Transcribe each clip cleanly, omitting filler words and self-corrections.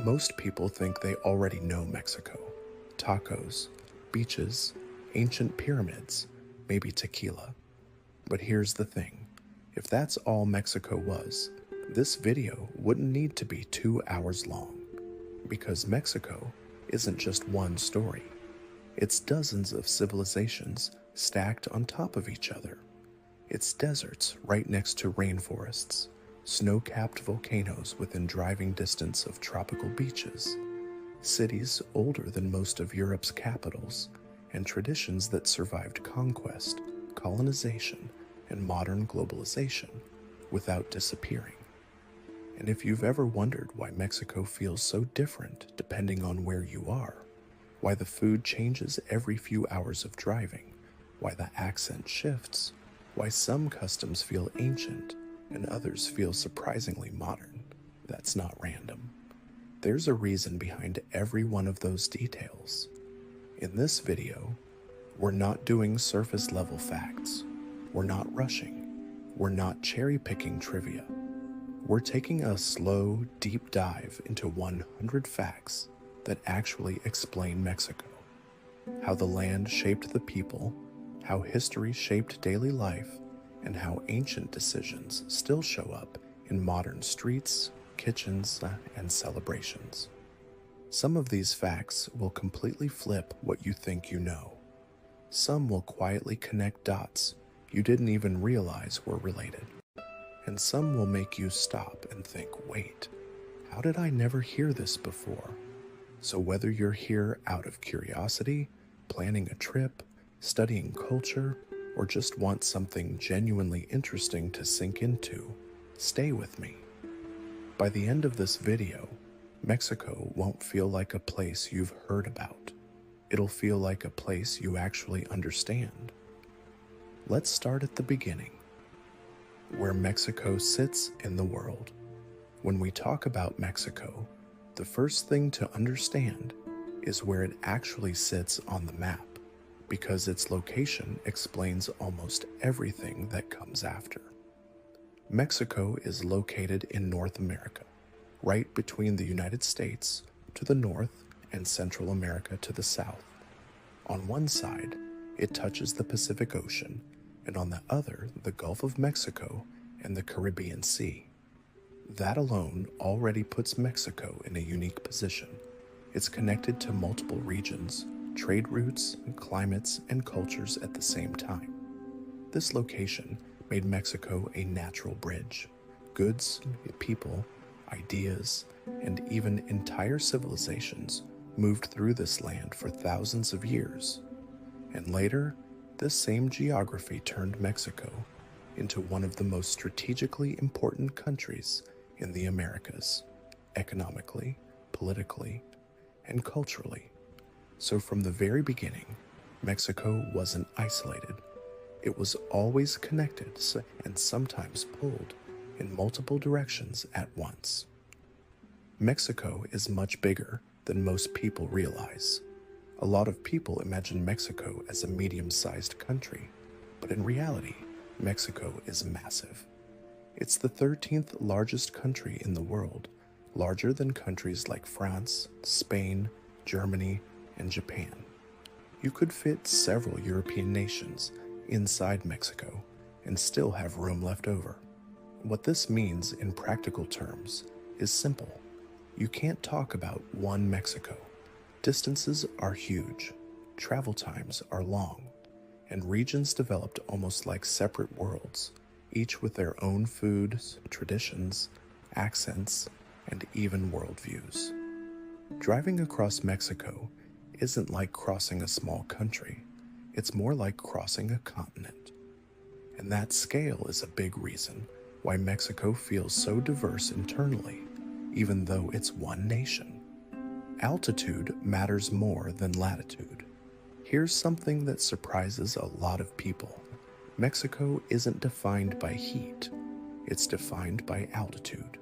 Most people think they already know Mexico. Tacos, beaches, ancient pyramids, maybe tequila. But here's the thing. If that's all Mexico was, this video wouldn't need to be 2 hours long. Because Mexico isn't just one story. It's dozens of civilizations stacked on top of each other. It's deserts right next to rainforests, snow-capped volcanoes within driving distance of tropical beaches, cities older than most of Europe's capitals, and traditions that survived conquest, colonization, and modern globalization without disappearing. And if you've ever wondered why Mexico feels so different depending on where you are, why the food changes every few hours of driving, why the accent shifts, why some customs feel ancient and others feel surprisingly modern, that's not random. There's a reason behind every one of those details. In this video, we're not doing surface level facts. We're not rushing. We're not cherry-picking trivia. We're taking a slow, deep dive into 100 facts that actually explain Mexico. How the land shaped the people, how history shaped daily life, and how ancient decisions still show up in modern streets, kitchens, and celebrations. Some of these facts will completely flip what you think you know. Some will quietly connect dots you didn't even realize were related. And some will make you stop and think, wait, how did I never hear this before? So whether you're here out of curiosity, planning a trip, studying culture, or just want something genuinely interesting to sink into, stay with me. By the end of this video, Mexico won't feel like a place you've heard about. It'll feel like a place you actually understand. Let's start at the beginning, where Mexico sits in the world. When we talk about Mexico, the first thing to understand is where it actually sits on the map, because its location explains almost everything that comes after. Mexico is located in North America, right between the United States to the north and Central America to the south. On one side, it touches the Pacific Ocean, and on the other, the Gulf of Mexico and the Caribbean Sea. That alone already puts Mexico in a unique position. It's connected to multiple regions, trade routes, climates, and cultures at the same time. This location made Mexico a natural bridge. Goods, people, ideas, and even entire civilizations moved through this land for thousands of years. And later, this same geography turned Mexico into one of the most strategically important countries in the Americas, economically, politically, and culturally. So from the very beginning, Mexico wasn't isolated. It was always connected and sometimes pulled in multiple directions at once. Mexico is much bigger than most people realize. A lot of people imagine Mexico as a medium-sized country, but in reality, Mexico is massive. It's the 13th largest country in the world, larger than countries like France, Spain, Germany, and Japan. You could fit several European nations inside Mexico and still have room left over. What this means in practical terms is simple. You can't talk about one Mexico. Distances are huge, travel times are long, and regions developed almost like separate worlds, each with their own foods, traditions, accents, and even worldviews. Driving across Mexico isn't like crossing a small country, it's more like crossing a continent. And that scale is a big reason why Mexico feels so diverse internally, even though it's one nation. Altitude matters more than latitude. Here's something that surprises a lot of people. Mexico isn't defined by heat, it's defined by altitude.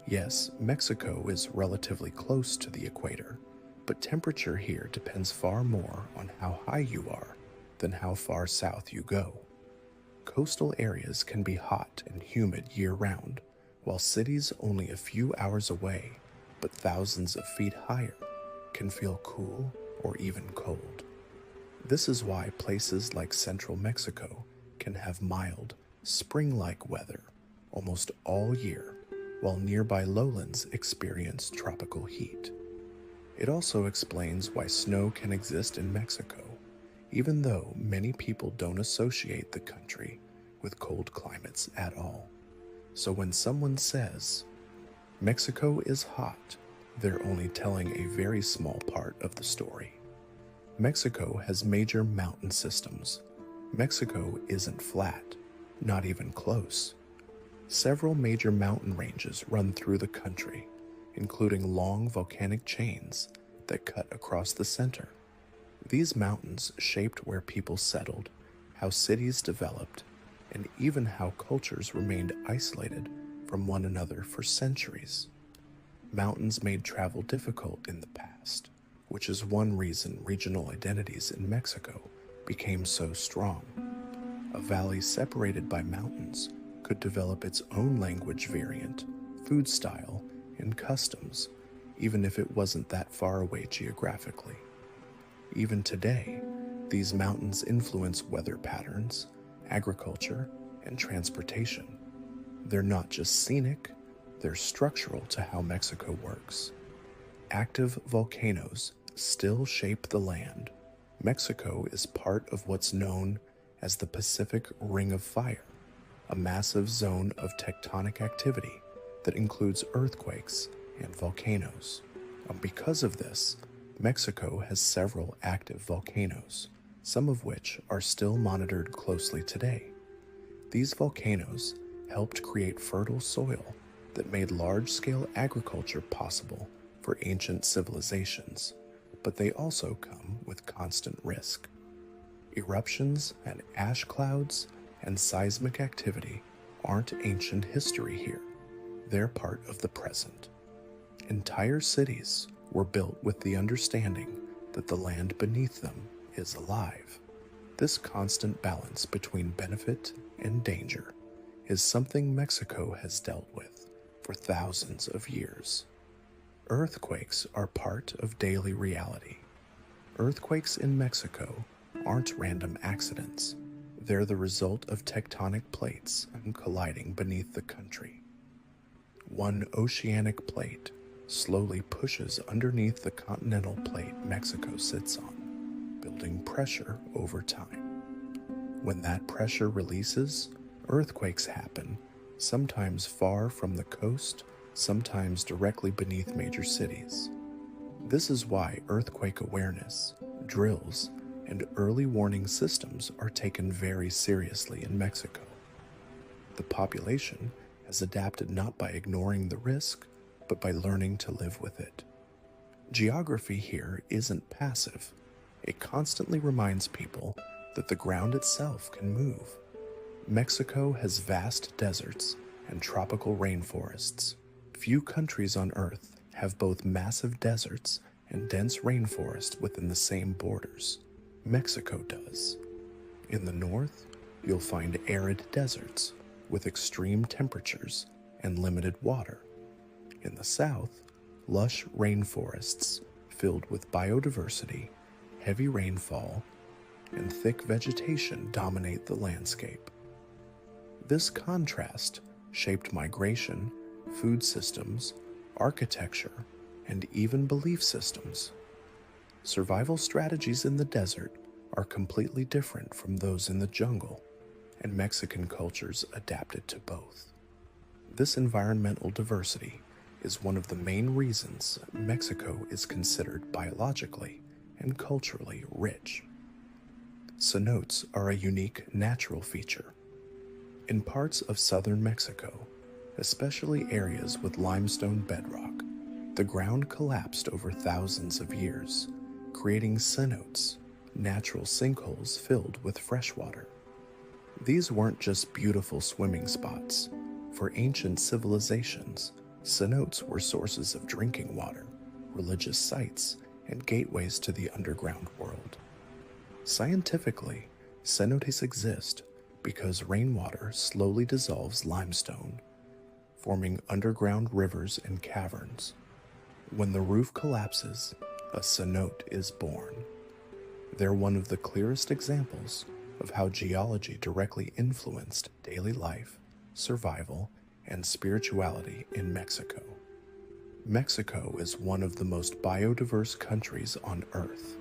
Yes, Mexico is relatively close to the equator, but temperature here depends far more on how high you are than how far south you go. Coastal areas can be hot and humid year-round, while cities only a few hours away but thousands of feet higher can feel cool or even cold. This is why places like central Mexico can have mild, spring-like weather almost all year, while nearby lowlands experience tropical heat. It also explains why snow can exist in Mexico, even though many people don't associate the country with cold climates at all. So when someone says, Mexico is hot, they're only telling a very small part of the story. Mexico has major mountain systems. Mexico isn't flat, not even close. Several major mountain ranges run through the country, including long volcanic chains that cut across the center. These mountains shaped where people settled, how cities developed, and even how cultures remained isolated from one another for centuries. Mountains made travel difficult in the past, which is one reason regional identities in Mexico became so strong. A valley separated by mountains could develop its own language variant, food style, and customs, even if it wasn't that far away geographically. Even today, these mountains influence weather patterns, agriculture, and transportation. They're not just scenic, they're structural to how Mexico works. Active volcanoes still shape the land. Mexico is part of what's known as the Pacific Ring of Fire, a massive zone of tectonic activity that includes earthquakes and volcanoes. Because of this, Mexico has several active volcanoes, some of which are still monitored closely today. These volcanoes helped create fertile soil that made large-scale agriculture possible for ancient civilizations, but they also come with constant risk. Eruptions and ash clouds and seismic activity aren't ancient history here. They're part of the present. Entire cities were built with the understanding that the land beneath them is alive. This constant balance between benefit and danger is something Mexico has dealt with for thousands of years. Earthquakes are part of daily reality. Earthquakes in Mexico aren't random accidents. They're the result of tectonic plates colliding beneath the country. One oceanic plate slowly pushes underneath the continental plate Mexico sits on, building pressure over time. When that pressure releases, earthquakes happen, sometimes far from the coast, sometimes directly beneath major cities. This is why earthquake awareness, drills, and early warning systems are taken very seriously in Mexico. The population has adapted not by ignoring the risk, but by learning to live with it. Geography here isn't passive. It constantly reminds people that the ground itself can move. Mexico has vast deserts and tropical rainforests. Few countries on Earth have both massive deserts and dense rainforest within the same borders. Mexico does. In the north, you'll find arid deserts with extreme temperatures and limited water. In the south, lush rainforests filled with biodiversity, heavy rainfall, and thick vegetation dominate the landscape. This contrast shaped migration, food systems, architecture, and even belief systems. Survival strategies in the desert are completely different from those in the jungle, and Mexican cultures adapted to both. This environmental diversity is one of the main reasons Mexico is considered biologically and culturally rich. Cenotes are a unique natural feature. In parts of southern Mexico, especially areas with limestone bedrock, the ground collapsed over thousands of years, creating cenotes, natural sinkholes filled with fresh water. These weren't just beautiful swimming spots. For ancient civilizations, cenotes were sources of drinking water, religious sites, and gateways to the underground world. Scientifically, cenotes exist because rainwater slowly dissolves limestone, forming underground rivers and caverns. When the roof collapses, a cenote is born. They're one of the clearest examples of how geology directly influenced daily life, survival, and spirituality in Mexico. Mexico is one of the most biodiverse countries on Earth.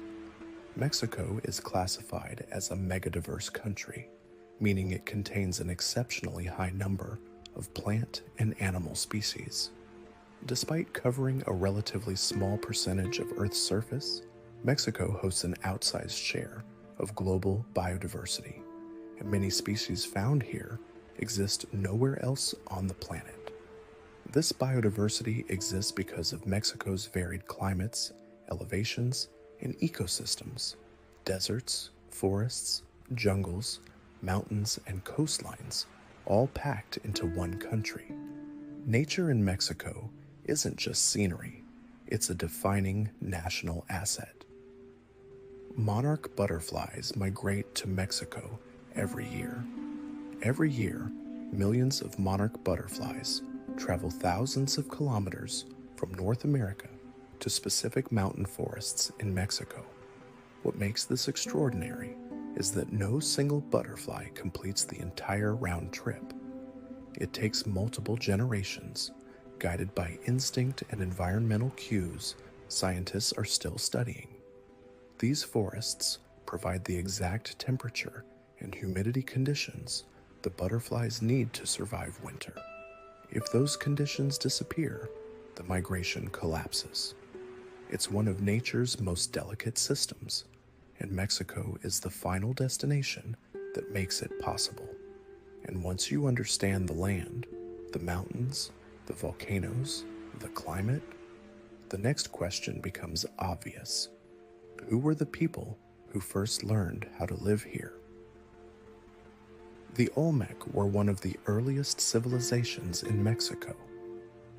Mexico is classified as a megadiverse country, meaning it contains an exceptionally high number of plant and animal species. Despite covering a relatively small percentage of Earth's surface, Mexico hosts an outsized share of global biodiversity, and many species found here exist nowhere else on the planet. This biodiversity exists because of Mexico's varied climates, elevations, and ecosystems: deserts, forests, jungles, mountains, and coastlines, all packed into one country. Nature in Mexico isn't just scenery, it's a defining national asset. Monarch butterflies migrate to Mexico every year. Every year, millions of monarch butterflies travel thousands of kilometers from North America to specific mountain forests in Mexico. What makes this extraordinary is that no single butterfly completes the entire round trip. It takes multiple generations, guided by instinct and environmental cues scientists are still studying. These forests provide the exact temperature and humidity conditions the butterflies need to survive winter. If those conditions disappear, the migration collapses. It's one of nature's most delicate systems, and Mexico is the final destination that makes it possible. And once you understand the land, the mountains, the volcanoes, the climate, the next question becomes obvious. Who were the people who first learned how to live here? The Olmec were one of the earliest civilizations in Mexico.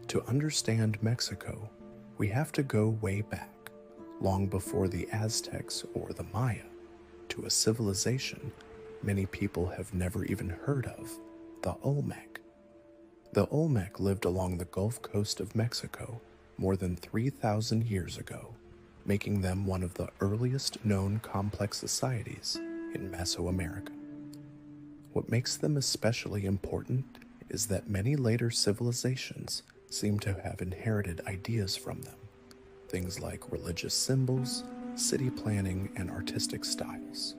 To understand Mexico, we have to go way back, long before the Aztecs or the Maya, to a civilization many people have never even heard of, the Olmec. The Olmec lived along the Gulf Coast of Mexico more than 3,000 years ago, making them one of the earliest known complex societies in Mesoamerica. What makes them especially important is that many later civilizations seem to have inherited ideas from them, things like religious symbols, city planning, and artistic styles.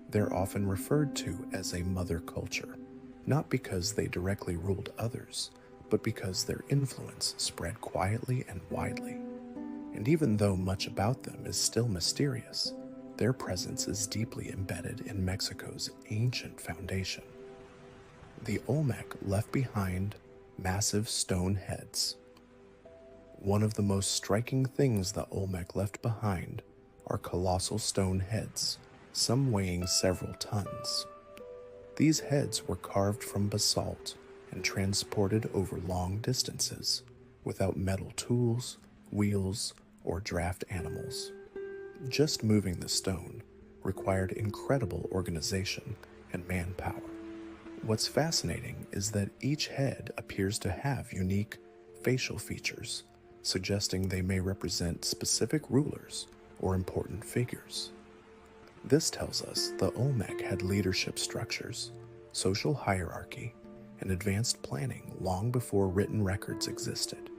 They're often referred to as a mother culture, not because they directly ruled others, but because their influence spread quietly and widely. And even though much about them is still mysterious, their presence is deeply embedded in Mexico's ancient foundation. The Olmec left behind massive stone heads. One of the most striking things the Olmec left behind are colossal stone heads, some weighing several tons. These heads were carved from basalt and transported over long distances without metal tools, wheels, or draft animals. Just moving the stone required incredible organization and manpower. What's fascinating is that each head appears to have unique facial features, suggesting they may represent specific rulers or important figures. This tells us the Olmec had leadership structures, social hierarchy, and advanced planning long before written records existed.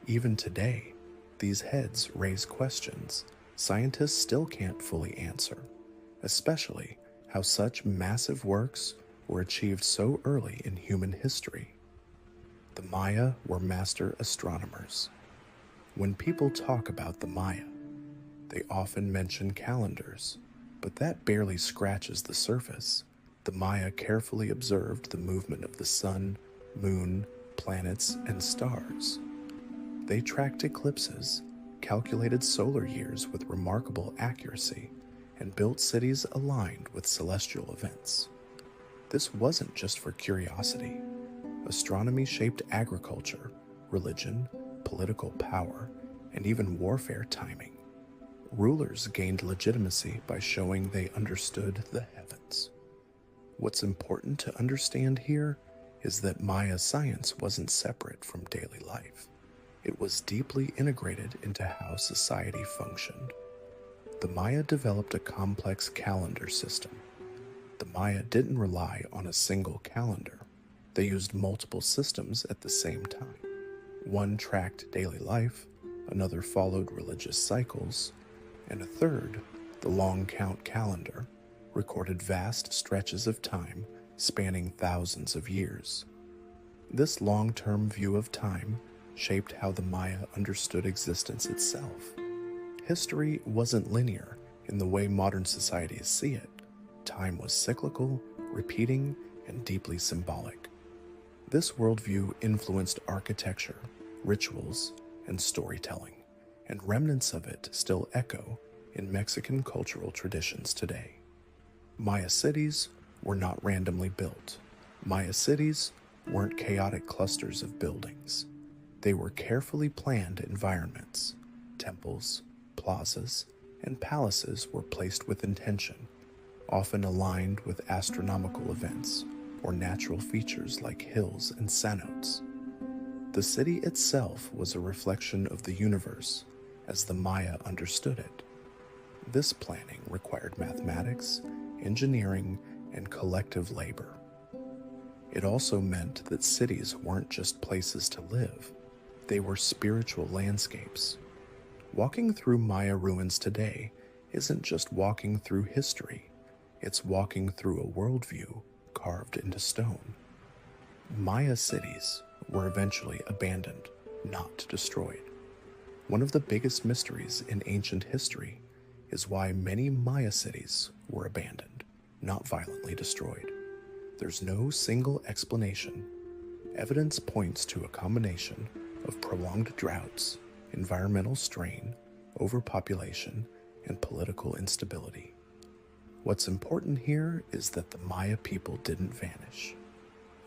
Even today, these heads raise questions scientists still can't fully answer, especially how such massive works were achieved so early in human history. The Maya were master astronomers. When people talk about the Maya, they often mention calendars, but that barely scratches the surface. The Maya carefully observed the movement of the sun, moon, planets, and stars. They tracked eclipses, calculated solar years with remarkable accuracy, and built cities aligned with celestial events. This wasn't just for curiosity. Astronomy shaped agriculture, religion, political power, and even warfare timing. Rulers gained legitimacy by showing they understood the heavens. What's important to understand here is that Maya science wasn't separate from daily life. It was deeply integrated into how society functioned. The Maya developed a complex calendar system. The Maya didn't rely on a single calendar. They used multiple systems at the same time. One tracked daily life, another followed religious cycles, and a third, the long count calendar, recorded vast stretches of time spanning thousands of years. This long-term view of time shaped how the Maya understood existence itself. History wasn't linear in the way modern societies see it. Time was cyclical, repeating, and deeply symbolic. This worldview influenced architecture, rituals, and storytelling, and remnants of it still echo in Mexican cultural traditions today. Maya cities were not randomly built. Maya cities weren't chaotic clusters of buildings. They were carefully planned environments. Temples, plazas, and palaces were placed with intention, often aligned with astronomical events or natural features like hills and cenotes. The city itself was a reflection of the universe as the Maya understood it. This planning required mathematics, engineering, and collective labor. It also meant that cities weren't just places to live, they were spiritual landscapes. Walking through Maya ruins today isn't just walking through history, it's walking through a worldview carved into stone. Maya cities were eventually abandoned, not destroyed. One of the biggest mysteries in ancient history is why many Maya cities were abandoned, not violently destroyed. There's no single explanation. Evidence points to a combination of prolonged droughts, environmental strain, overpopulation, and political instability. What's important here is that the Maya people didn't vanish.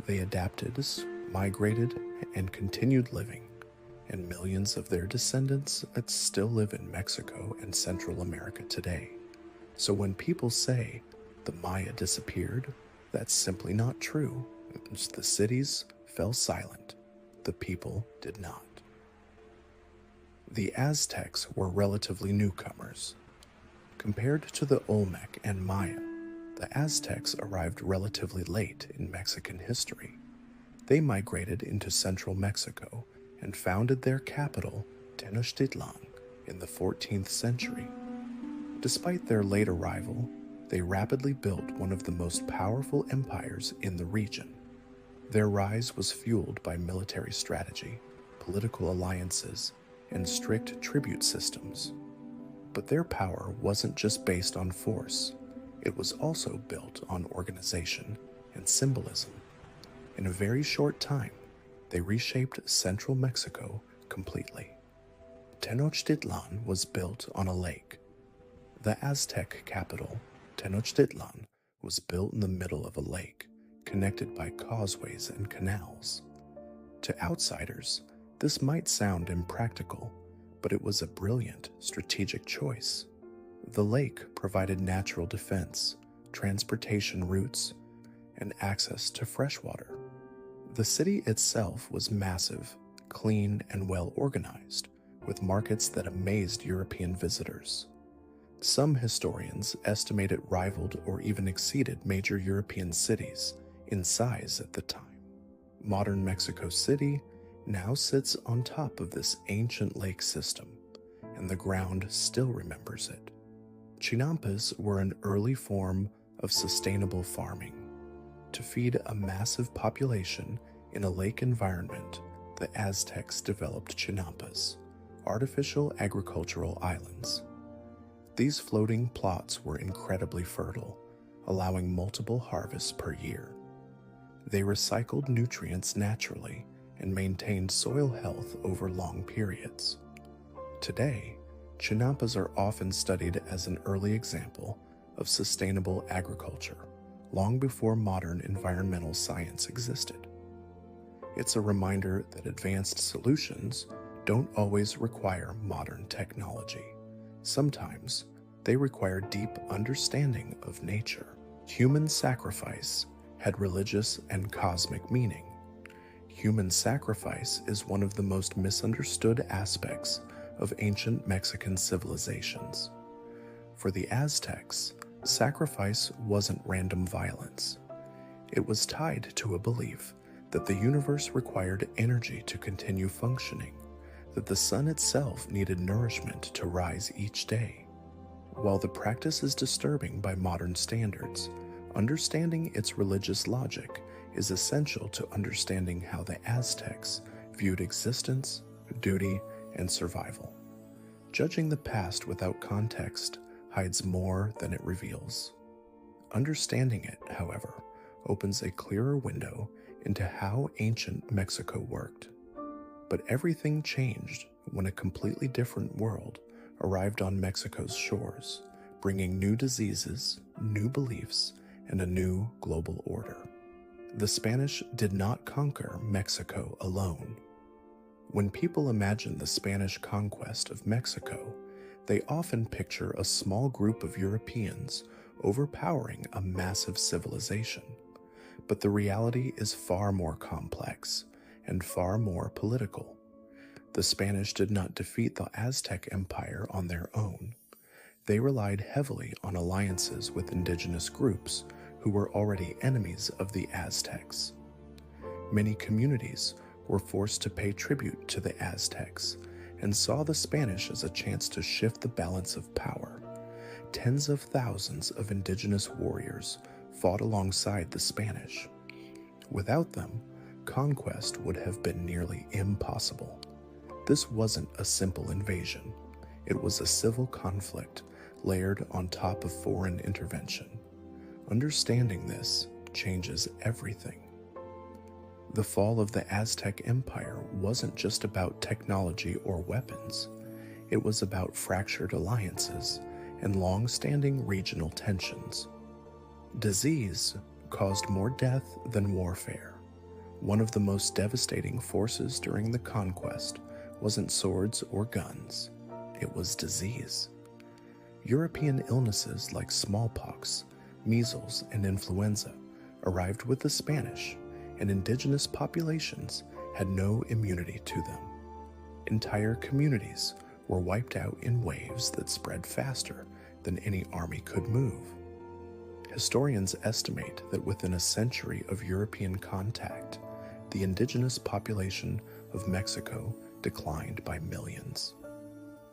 They adapted, migrated, and continued living, and millions of their descendants still live in Mexico and Central America today. So when people say the Maya disappeared, that's simply not true. The cities fell silent. The people did not. The Aztecs were relatively newcomers. Compared to the Olmec and Maya, the Aztecs arrived relatively late in Mexican history. They migrated into central Mexico and founded their capital, Tenochtitlan, in the 14th century. Despite their late arrival, they rapidly built one of the most powerful empires in the region. Their rise was fueled by military strategy, political alliances, and strict tribute systems. But their power wasn't just based on force, it was also built on organization and symbolism. In a very short time, they reshaped central Mexico completely. Tenochtitlan was built on a lake. The Aztec capital, Tenochtitlan, was built in the middle of a lake, connected by causeways and canals. To outsiders, this might sound impractical, but it was a brilliant strategic choice. The lake provided natural defense, transportation routes, and access to fresh water. The city itself was massive, clean, and well organized, with markets that amazed European visitors. Some historians estimate it rivaled or even exceeded major European cities in size at the time. Modern Mexico City now sits on top of this ancient lake system, and the ground still remembers it. Chinampas were an early form of sustainable farming. To feed a massive population in a lake environment, the Aztecs developed chinampas, artificial agricultural islands. These floating plots were incredibly fertile, allowing multiple harvests per year. They recycled nutrients naturally and maintained soil health over long periods. Today, chinampas are often studied as an early example of sustainable agriculture, long before modern environmental science existed. It's a reminder that advanced solutions don't always require modern technology. Sometimes they require deep understanding of nature. Human sacrifice had religious and cosmic meaning. Human sacrifice is one of the most misunderstood aspects of ancient Mexican civilizations. For the Aztecs, sacrifice wasn't random violence. It was tied to a belief that the universe required energy to continue functioning, that the sun itself needed nourishment to rise each day. While the practice is disturbing by modern standards, understanding its religious logic is essential to understanding how the Aztecs viewed existence, duty, and survival. Judging the past without context hides more than it reveals. Understanding it, however, opens a clearer window into how ancient Mexico worked. But everything changed when a completely different world arrived on Mexico's shores, bringing new diseases, new beliefs, and a new global order. The Spanish did not conquer Mexico alone. When people imagine the Spanish conquest of Mexico, they often picture a small group of Europeans overpowering a massive civilization. But the reality is far more complex and far more political. The Spanish did not defeat the Aztec Empire on their own. They relied heavily on alliances with indigenous groups who were already enemies of the Aztecs. Many communities were forced to pay tribute to the Aztecs and saw the Spanish as a chance to shift the balance of power. Tens of thousands of indigenous warriors fought alongside the Spanish. Without them, conquest would have been nearly impossible. This wasn't a simple invasion. It was a civil conflict layered on top of foreign intervention. Understanding this changes everything. The fall of the Aztec Empire wasn't just about technology or weapons. It was about fractured alliances and long-standing regional tensions. Disease caused more death than warfare. One of the most devastating forces during the conquest wasn't swords or guns. It was disease. European illnesses like smallpox, measles, and influenza arrived with the Spanish, and indigenous populations had no immunity to them. Entire communities were wiped out in waves that spread faster than any army could move. Historians estimate that within a century of European contact, the indigenous population of Mexico declined by millions.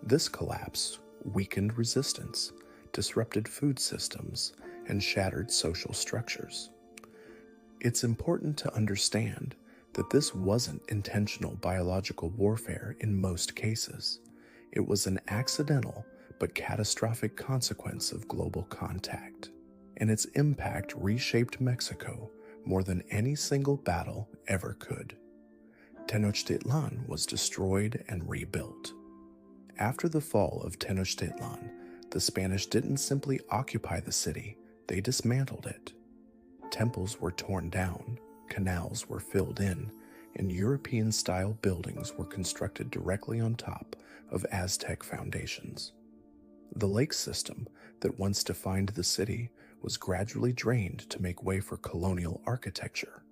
This collapse weakened resistance, disrupted food systems, and shattered social structures. It's important to understand that this wasn't intentional biological warfare in most cases. It was an accidental but catastrophic consequence of global contact, and its impact reshaped Mexico more than any single battle ever could. Tenochtitlan was destroyed and rebuilt. After the fall of Tenochtitlan, the Spanish didn't simply occupy the city, they dismantled it. Temples were torn down, canals were filled in, and European-style buildings were constructed directly on top of Aztec foundations. The lake system that once defined the city was gradually drained to make way for colonial architecture.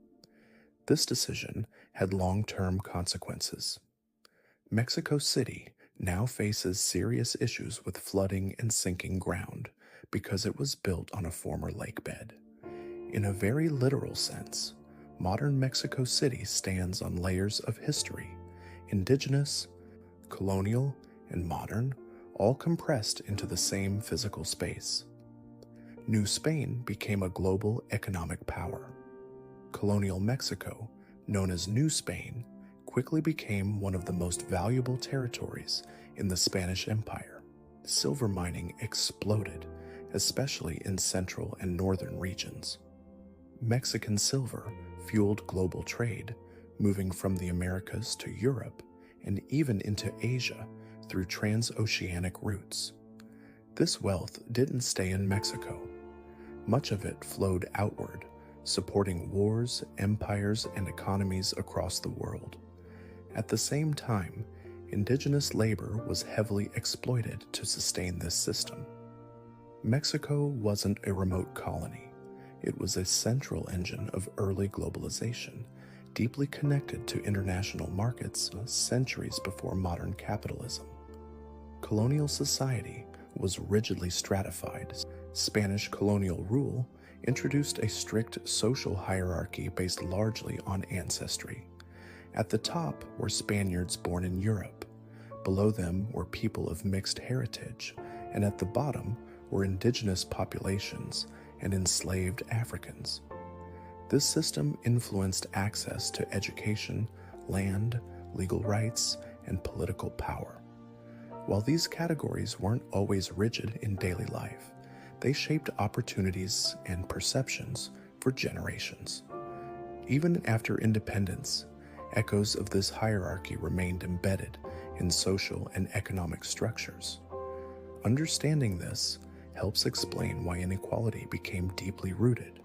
This decision had long-term consequences. Mexico City now faces serious issues with flooding and sinking ground because it was built on a former lake bed. In a very literal sense, modern Mexico City stands on layers of history, indigenous, colonial, and modern, all compressed into the same physical space. New Spain became a global economic power. Colonial Mexico, known as New Spain, quickly became one of the most valuable territories in the Spanish Empire. Silver mining exploded, especially in central and northern regions. Mexican silver fueled global trade, moving from the Americas to Europe and even into Asia through transoceanic routes. This wealth didn't stay in Mexico. Much of it flowed outward, supporting wars, empires, and economies across the world. At the same time, indigenous labor was heavily exploited to sustain this system. Mexico wasn't a remote colony. It was a central engine of early globalization, deeply connected to international markets centuries before modern capitalism. Colonial society was rigidly stratified. Spanish colonial rule introduced a strict social hierarchy based largely on ancestry. At the top were Spaniards born in Europe, below them were people of mixed heritage, and at the bottom were indigenous populations and enslaved Africans. This system influenced access to education, land, legal rights, and political power. While these categories weren't always rigid in daily life, they shaped opportunities and perceptions for generations. Even after independence, echoes of this hierarchy remained embedded in social and economic structures. Understanding this helps explain why inequality became deeply rooted,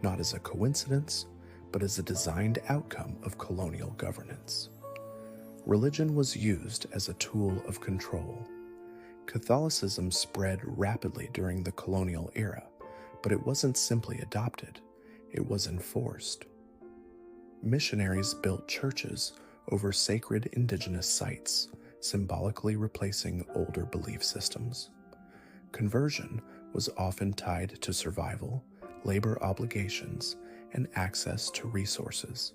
not as a coincidence, but as a designed outcome of colonial governance. Religion was used as a tool of control. Catholicism spread rapidly during the colonial era, but it wasn't simply adopted, it was enforced. Missionaries built churches over sacred indigenous sites, symbolically replacing older belief systems. Conversion was often tied to survival, labor obligations, and access to resources.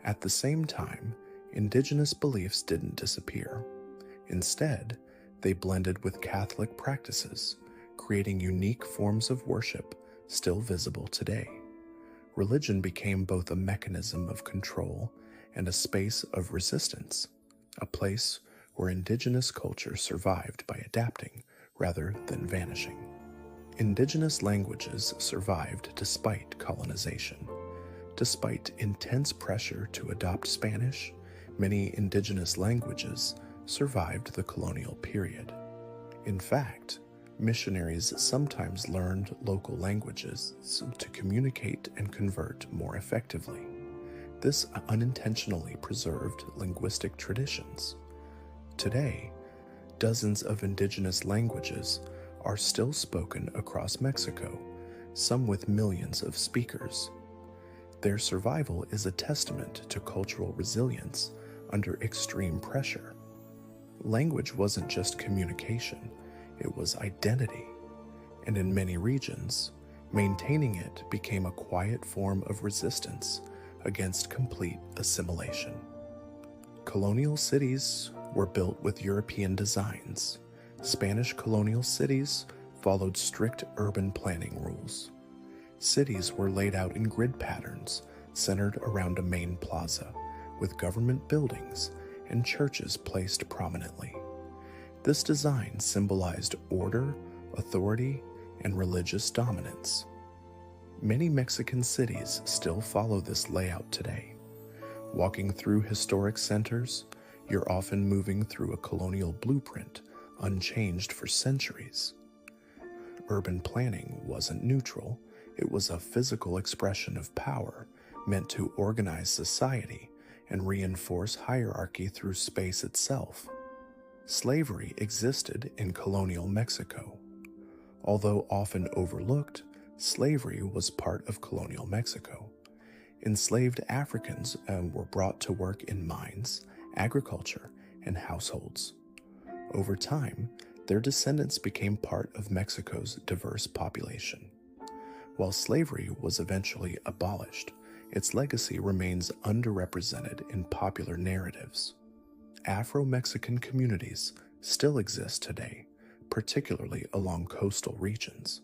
At the same time, indigenous beliefs didn't disappear. Instead, they blended with Catholic practices, creating unique forms of worship still visible today. Religion became both a mechanism of control and a space of resistance, a place where indigenous culture survived by adapting rather than vanishing. Indigenous languages survived despite colonization. Despite intense pressure to adopt Spanish, many indigenous languages survived the colonial period. In fact, missionaries sometimes learned local languages to communicate and convert more effectively. This unintentionally preserved linguistic traditions. Today, dozens of indigenous languages are still spoken across Mexico, some with millions of speakers. Their survival is a testament to cultural resilience under extreme pressure. Language wasn't just communication, it was identity, and in many regions, maintaining it became a quiet form of resistance against complete assimilation. Colonial cities were built with European designs. Spanish colonial cities followed strict urban planning rules. Cities were laid out in grid patterns centered around a main plaza, with government buildings and churches placed prominently. This design symbolized order, authority, and religious dominance. Many Mexican cities still follow this layout today. Walking through historic centers, you're often moving through a colonial blueprint unchanged for centuries. Urban planning wasn't neutral, it was a physical expression of power meant to organize society and reinforce hierarchy through space itself. Slavery existed in colonial Mexico. Although often overlooked, slavery was part of colonial Mexico. Enslaved Africans were brought to work in mines, agriculture, and households. Over time, their descendants became part of Mexico's diverse population. While slavery was eventually abolished, its legacy remains underrepresented in popular narratives. Afro-Mexican communities still exist today, particularly along coastal regions.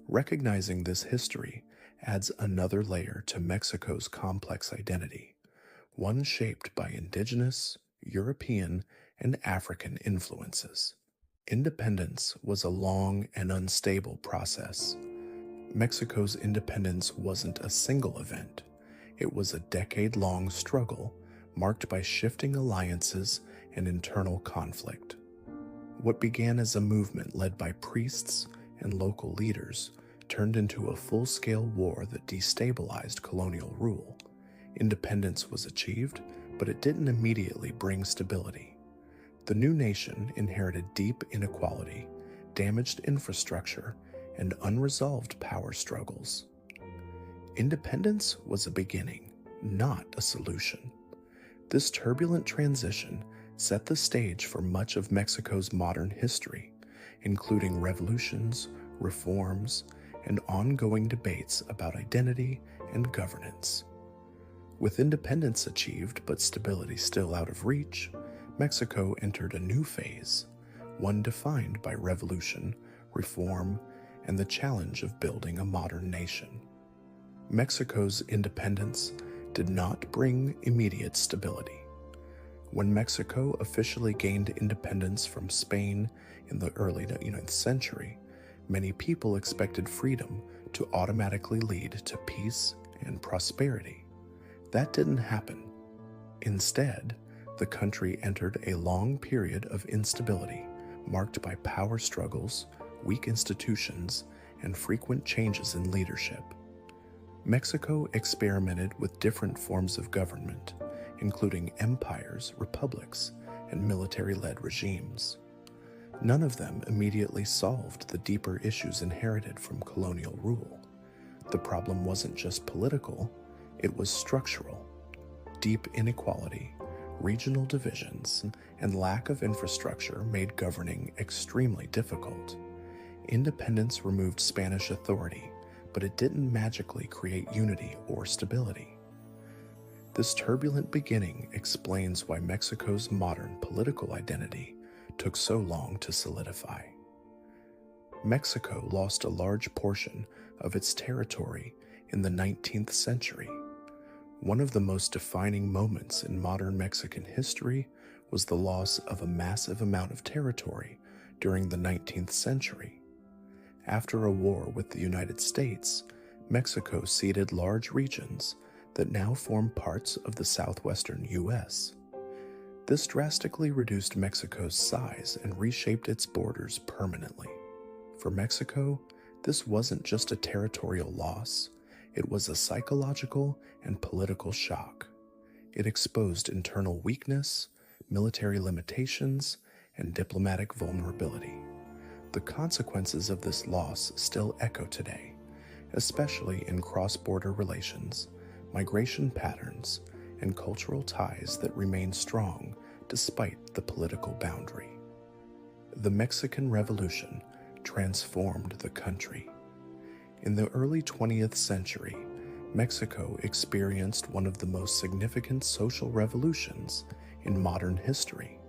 Recognizing this history adds another layer to Mexico's complex identity, one shaped by indigenous, European, and African influences. Independence was a long and unstable process. Mexico's independence wasn't a single event. It was a decade-long struggle marked by shifting alliances and internal conflict. What began as a movement led by priests and local leaders turned into a full-scale war that destabilized colonial rule. Independence was achieved, but it didn't immediately bring stability. The new nation inherited deep inequality, damaged infrastructure, and unresolved power struggles. Independence was a beginning, not a solution. This turbulent transition set the stage for much of Mexico's modern history, including revolutions, reforms, and ongoing debates about identity and governance. With independence achieved but stability still out of reach, Mexico entered a new phase, one defined by revolution, reform, and the challenge of building a modern nation. Mexico's independence did not bring immediate stability. When Mexico officially gained independence from Spain in the early 19th century, many people expected freedom to automatically lead to peace and prosperity. That didn't happen. Instead, the country entered a long period of instability marked by power struggles, weak institutions, and frequent changes in leadership. Mexico experimented with different forms of government, including empires, republics, and military-led regimes. None of them immediately solved the deeper issues inherited from colonial rule. The problem wasn't just political, it was structural. Deep inequality, regional divisions, and lack of infrastructure made governing extremely difficult. Independence removed Spanish authority, but it didn't magically create unity or stability. This turbulent beginning explains why Mexico's modern political identity took so long to solidify. Mexico lost a large portion of its territory in the 19th century. One of the most defining moments in modern Mexican history was the loss of a massive amount of territory during the 19th century. After a war with the United States, Mexico ceded large regions that now form parts of the southwestern U.S. This drastically reduced Mexico's size and reshaped its borders permanently. For Mexico, this wasn't just a territorial loss, it was a psychological and political shock. It exposed internal weakness, military limitations, and diplomatic vulnerability. The consequences of this loss still echo today, especially in cross-border relations, migration patterns, and cultural ties that remain strong despite the political boundary. The Mexican Revolution transformed the country. In the early 20th century, Mexico experienced one of the most significant social revolutions in modern history.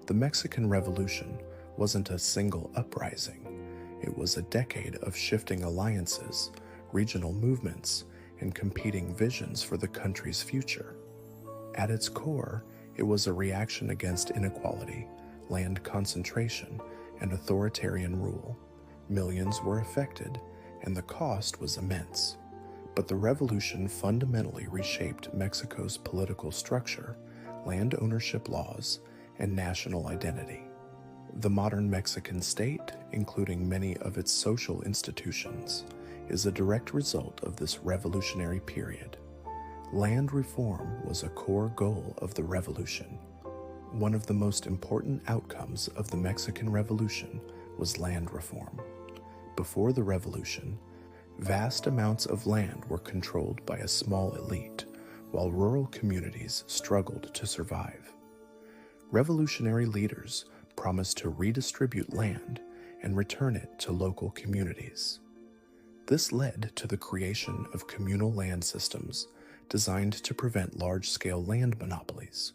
The Mexican Revolution wasn't a single uprising. It was a decade of shifting alliances, regional movements, and competing visions for the country's future. At its core, it was a reaction against inequality, land concentration, and authoritarian rule. Millions were affected, and the cost was immense. But the revolution fundamentally reshaped Mexico's political structure, land ownership laws, and national identity. The modern Mexican state, including many of its social institutions, is a direct result of this revolutionary period. Land reform was a core goal of the revolution. One of the most important outcomes of the Mexican Revolution was land reform. Before the revolution, vast amounts of land were controlled by a small elite, while rural communities struggled to survive. Revolutionary leaders promised to redistribute land and return it to local communities. This led to the creation of communal land systems designed to prevent large-scale land monopolies.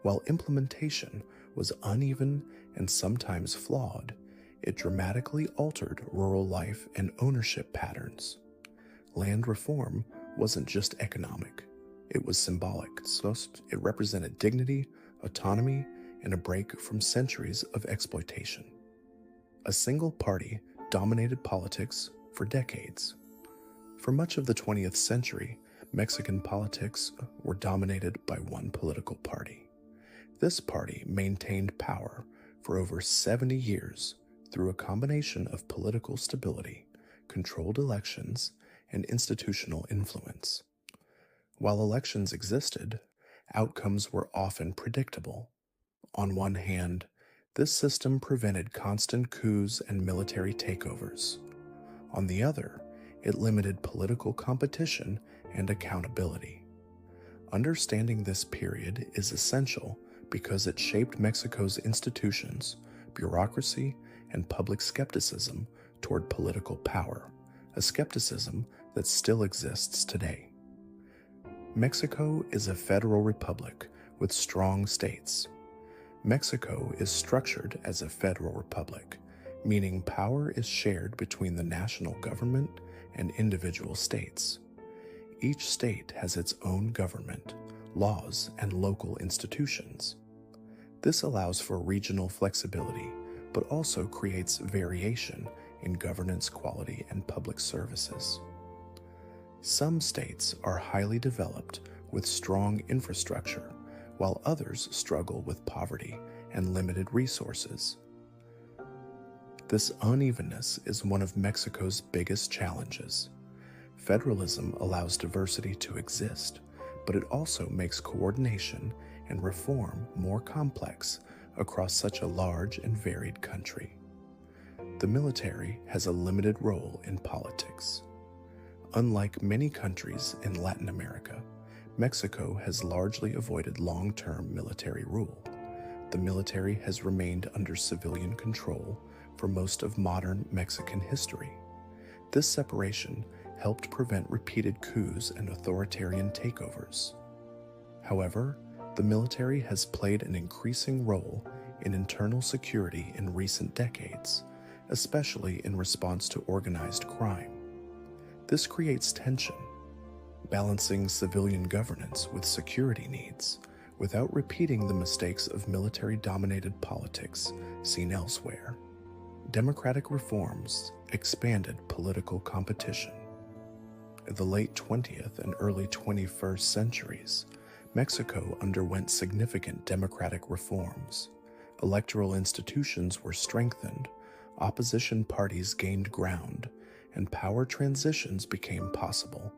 While implementation was uneven and sometimes flawed, it dramatically altered rural life and ownership patterns. Land reform wasn't just economic, it was symbolic. So it represented dignity, autonomy, and a break from centuries of exploitation. A single party dominated politics for decades. For much of the 20th century, Mexican politics were dominated by one political party. This party maintained power for over 70 years through a combination of political stability, controlled elections, and institutional influence. While elections existed, outcomes were often predictable. On one hand, this system prevented constant coups and military takeovers. On the other, it limited political competition and accountability. Understanding this period is essential because it shaped Mexico's institutions, bureaucracy, and public skepticism toward political power, a skepticism that still exists today. Mexico is a federal republic with strong states. Mexico is structured as a federal republic, meaning power is shared between the national government and individual states. Each state has its own government, laws, and local institutions. This allows for regional flexibility, but also creates variation in governance quality and public services. Some states are highly developed with strong infrastructure, while others struggle with poverty and limited resources. This unevenness is one of Mexico's biggest challenges. Federalism allows diversity to exist, but it also makes coordination and reform more complex across such a large and varied country. The military has a limited role in politics. Unlike many countries in Latin America, Mexico has largely avoided long-term military rule. The military has remained under civilian control for most of modern Mexican history. This separation helped prevent repeated coups and authoritarian takeovers. However, the military has played an increasing role in internal security in recent decades, especially in response to organized crime. This creates tension, balancing civilian governance with security needs without repeating the mistakes of military-dominated politics seen elsewhere. Democratic reforms expanded political competition. In the late 20th and early 21st centuries, Mexico underwent significant democratic reforms. Electoral institutions were strengthened, opposition parties gained ground, and power transitions became possible.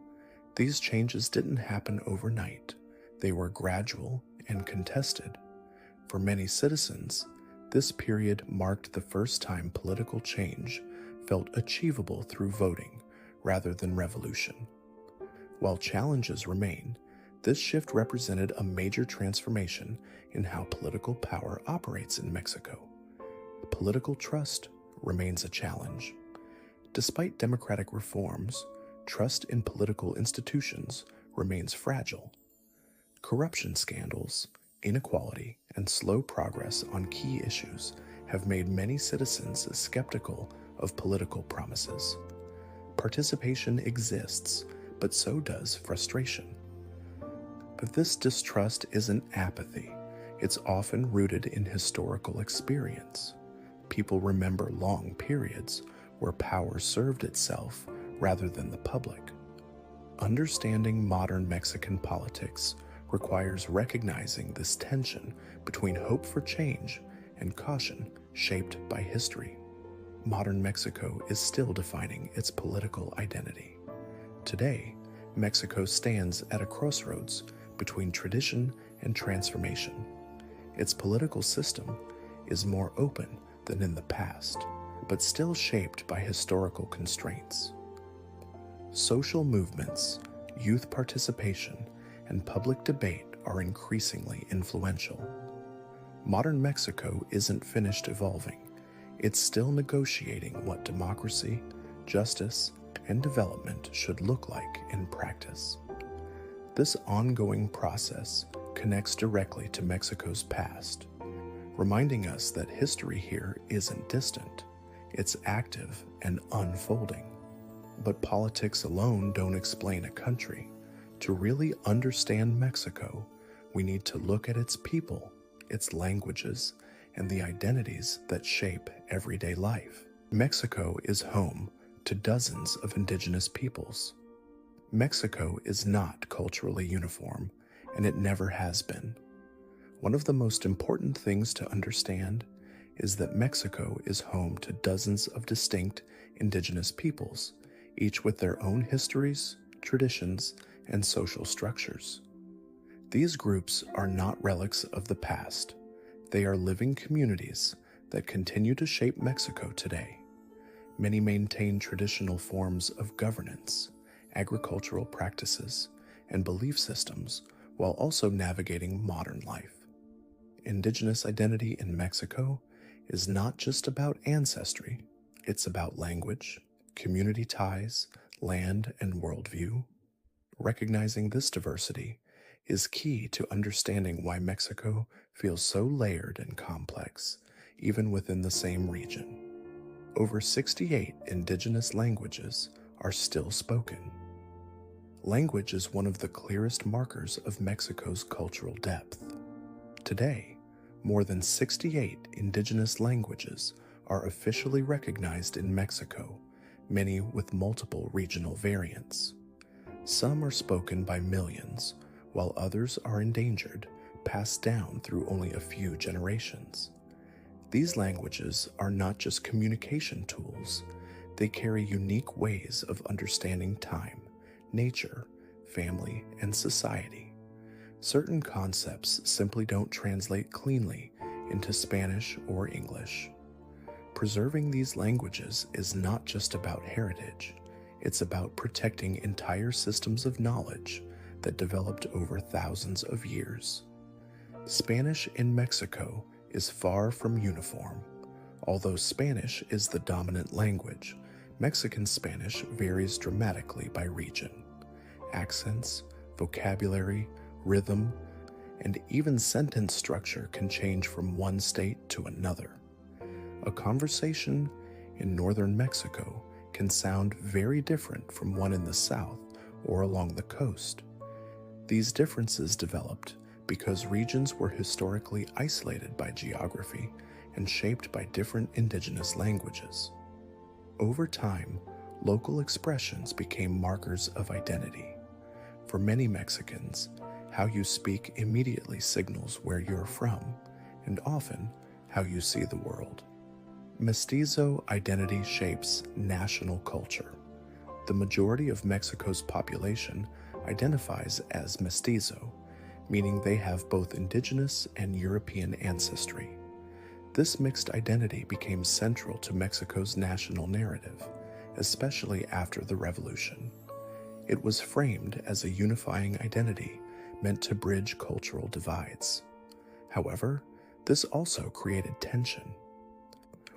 These changes didn't happen overnight. They were gradual and contested. For many citizens, this period marked the first time political change felt achievable through voting rather than revolution. While challenges remain, this shift represented a major transformation in how political power operates in Mexico. Political trust remains a challenge. Despite democratic reforms, trust in political institutions remains fragile. Corruption scandals, inequality, and slow progress on key issues have made many citizens skeptical of political promises. Participation exists, but so does frustration. But this distrust isn't apathy. It's often rooted in historical experience. People remember long periods where power served itself rather than the public. Understanding modern Mexican politics requires recognizing this tension between hope for change and caution shaped by history. Modern Mexico is still defining its political identity. Today, Mexico stands at a crossroads between tradition and transformation. Its political system is more open than in the past, but still shaped by historical constraints. Social movements, youth participation, and public debate are increasingly influential. Modern Mexico isn't finished evolving. It's still negotiating what democracy, justice, and development should look like in practice. This ongoing process connects directly to Mexico's past, reminding us that history here isn't distant, it's active and unfolding. But politics alone don't explain a country. To really understand Mexico, we need to look at its people, its languages, and the identities that shape everyday life. Mexico is home to dozens of indigenous peoples. Mexico is not culturally uniform, and it never has been. One of the most important things to understand is that Mexico is home to dozens of distinct indigenous peoples, each with their own histories, traditions, and social structures. These groups are not relics of the past. They are living communities that continue to shape Mexico today. Many maintain traditional forms of governance, agricultural practices, and belief systems, while also navigating modern life. Indigenous identity in Mexico is not just about ancestry, it's about language, community ties, land, and worldview. Recognizing this diversity is key to understanding why Mexico feels so layered and complex, even within the same region. Over 68 indigenous languages are still spoken. Language is one of the clearest markers of Mexico's cultural depth. Today, more than 68 indigenous languages are officially recognized in Mexico, many with multiple regional variants. Some are spoken by millions, while others are endangered, passed down through only a few generations. These languages are not just communication tools, they carry unique ways of understanding time, nature, family, and society. Certain concepts simply don't translate cleanly into Spanish or English. Preserving these languages is not just about heritage, it's about protecting entire systems of knowledge that developed over thousands of years. Spanish in Mexico is far from uniform. Although Spanish is the dominant language, Mexican Spanish varies dramatically by region. Accents, vocabulary, rhythm, and even sentence structure can change from one state to another. A conversation in northern Mexico can sound very different from one in the south or along the coast. These differences developed because regions were historically isolated by geography and shaped by different indigenous languages. Over time, local expressions became markers of identity. For many Mexicans, how you speak immediately signals where you're from, and often how you see the world. Mestizo identity shapes national culture. The majority of Mexico's population identifies as mestizo, meaning they have both indigenous and European ancestry. This mixed identity became central to Mexico's national narrative, especially after the revolution. It was framed as a unifying identity meant to bridge cultural divides. However, this also created tension.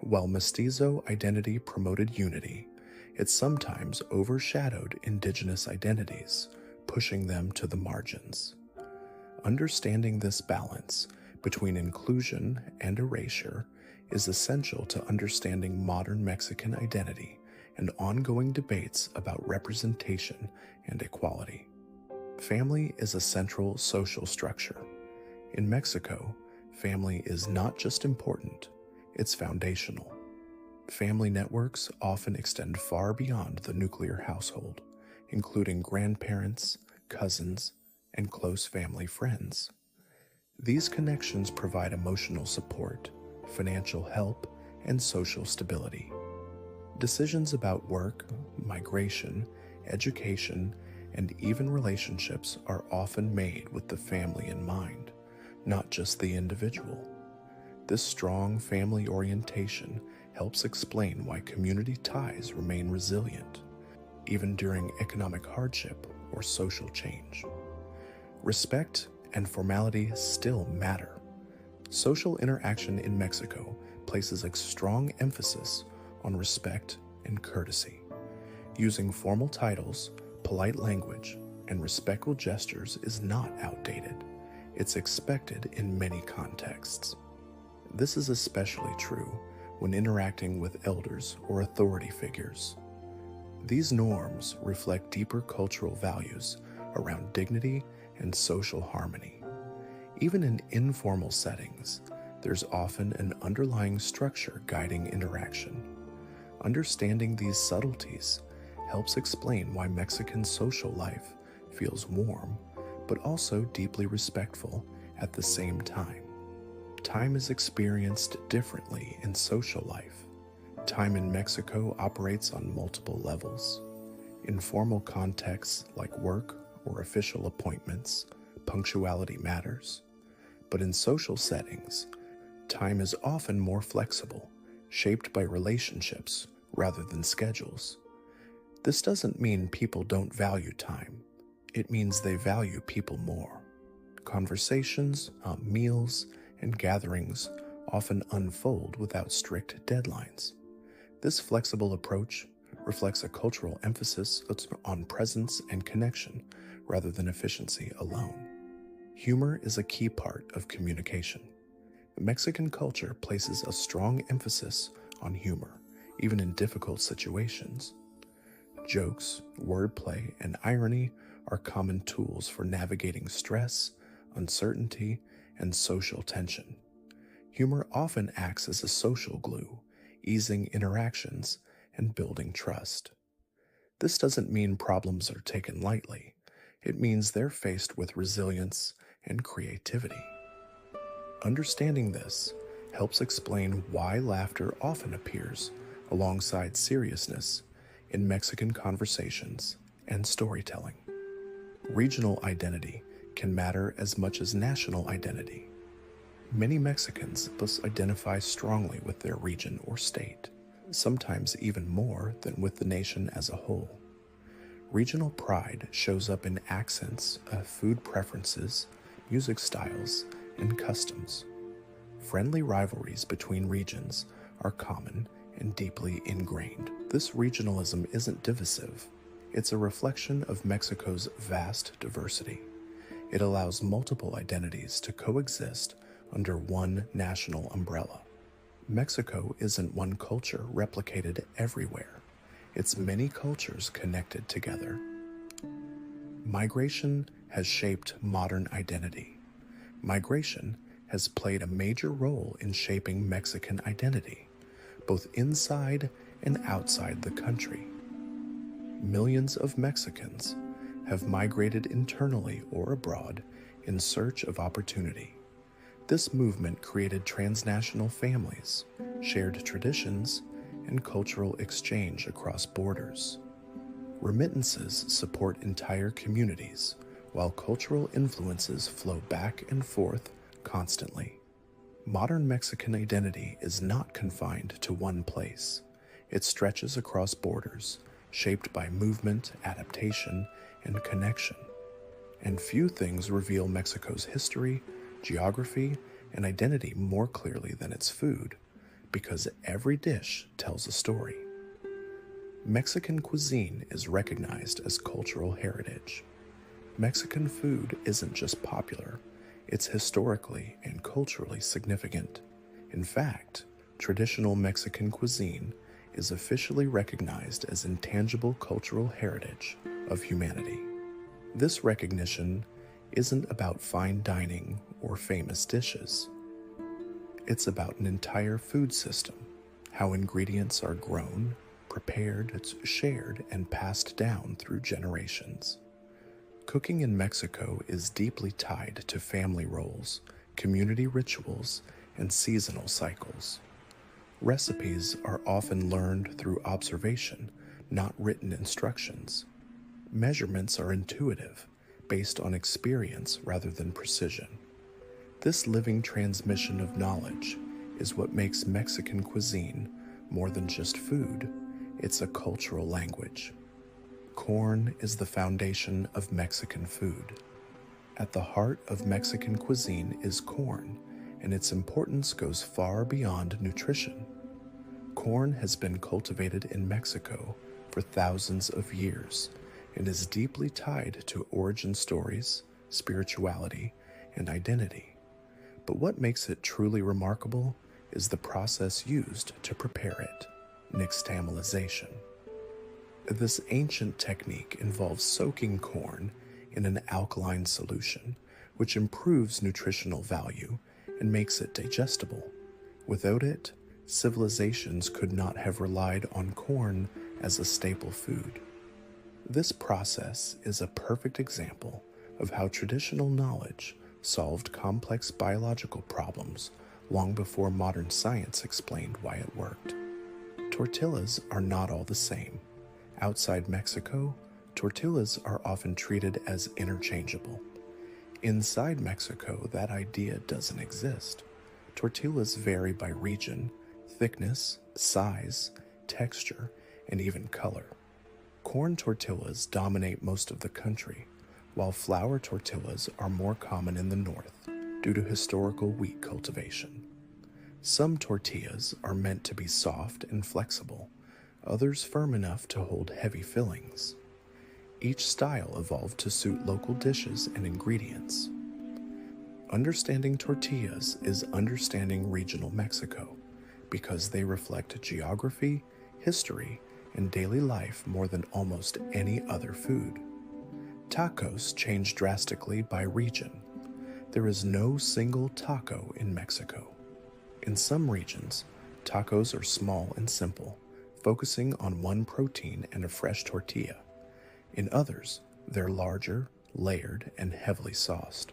While mestizo identity promoted unity, it sometimes overshadowed indigenous identities, pushing them to the margins. Understanding this balance between inclusion and erasure is essential to understanding modern Mexican identity and ongoing debates about representation and equality. Family is a central social structure. In Mexico, family is not just important, it's foundational. Family networks often extend far beyond the nuclear household, including grandparents, cousins, and close family friends. These connections provide emotional support, financial help, and social stability. Decisions about work, migration, education, and even relationships are often made with the family in mind, not just the individual. This strong family orientation helps explain why community ties remain resilient, even during economic hardship or social change. Respect and formality still matter. Social interaction in Mexico places a strong emphasis on respect and courtesy. Using formal titles, polite language, and respectful gestures is not outdated. It's expected in many contexts. This is especially true when interacting with elders or authority figures. These norms reflect deeper cultural values around dignity and social harmony. Even in informal settings, there's often an underlying structure guiding interaction. Understanding these subtleties helps explain why Mexican social life feels warm, but also deeply respectful at the same time. Time is experienced differently in social life. Time in Mexico operates on multiple levels. In formal contexts like work or official appointments, punctuality matters. But in social settings, time is often more flexible, shaped by relationships rather than schedules. This doesn't mean people don't value time. It means they value people more. Conversations, meals, and gatherings often unfold without strict deadlines. This flexible approach reflects a cultural emphasis on presence and connection rather than efficiency alone. Humor is a key part of communication. Mexican culture places a strong emphasis on humor, even in difficult situations. Jokes, wordplay, and irony are common tools for navigating stress, uncertainty, and social tension. Humor often acts as a social glue, easing interactions and building trust. This doesn't mean problems are taken lightly. It means they're faced with resilience and creativity. Understanding this helps explain why laughter often appears alongside seriousness in Mexican conversations and storytelling. Regional identity can matter as much as national identity. Many Mexicans thus identify strongly with their region or state, sometimes even more than with the nation as a whole. Regional pride shows up in accents, food preferences, music styles, and customs. Friendly rivalries between regions are common and deeply ingrained. This regionalism isn't divisive. It's a reflection of Mexico's vast diversity. It allows multiple identities to coexist under one national umbrella. Mexico isn't one culture replicated everywhere. It's many cultures connected together. Migration has shaped modern identity. Migration has played a major role in shaping Mexican identity, both inside and outside the country. Millions of Mexicans have migrated internally or abroad in search of opportunity. This movement created transnational families, shared traditions, and cultural exchange across borders. Remittances support entire communities, while cultural influences flow back and forth constantly. Modern Mexican identity is not confined to one place. It stretches across borders, shaped by movement, adaptation, and connection. And few things reveal Mexico's history, geography, and identity more clearly than its food, because every dish tells a story. Mexican cuisine is recognized as cultural heritage. Mexican food isn't just popular, it's historically and culturally significant. In fact, traditional Mexican cuisine is officially recognized as intangible cultural heritage of humanity. This recognition isn't about fine dining or famous dishes. It's about an entire food system, how ingredients are grown, prepared, shared, and passed down through generations. Cooking in Mexico is deeply tied to family roles, community rituals, and seasonal cycles. Recipes are often learned through observation, not written instructions. Measurements are intuitive, based on experience rather than precision. This living transmission of knowledge is what makes Mexican cuisine more than just food. It's a cultural language. Corn is the foundation of Mexican food. At the heart of Mexican cuisine is corn, and its importance goes far beyond nutrition. Corn has been cultivated in Mexico for thousands of years and is deeply tied to origin stories, spirituality, and identity. But what makes it truly remarkable is the process used to prepare it, nixtamalization. This ancient technique involves soaking corn in an alkaline solution, which improves nutritional value and makes it digestible. Without it, civilizations could not have relied on corn as a staple food. This process is a perfect example of how traditional knowledge solved complex biological problems long before modern science explained why it worked. Tortillas are not all the same. Outside Mexico, tortillas are often treated as interchangeable. Inside Mexico, that idea doesn't exist. Tortillas vary by region, thickness, size, texture, and even color. Corn tortillas dominate most of the country, while flour tortillas are more common in the north due to historical wheat cultivation. Some tortillas are meant to be soft and flexible, others firm enough to hold heavy fillings. Each style evolved to suit local dishes and ingredients. Understanding tortillas is understanding regional Mexico because they reflect geography, history, and daily life more than almost any other food. Tacos change drastically by region. There is no single taco in Mexico. In some regions, tacos are small and simple, focusing on one protein and a fresh tortilla. In others, they're larger, layered, and heavily sauced.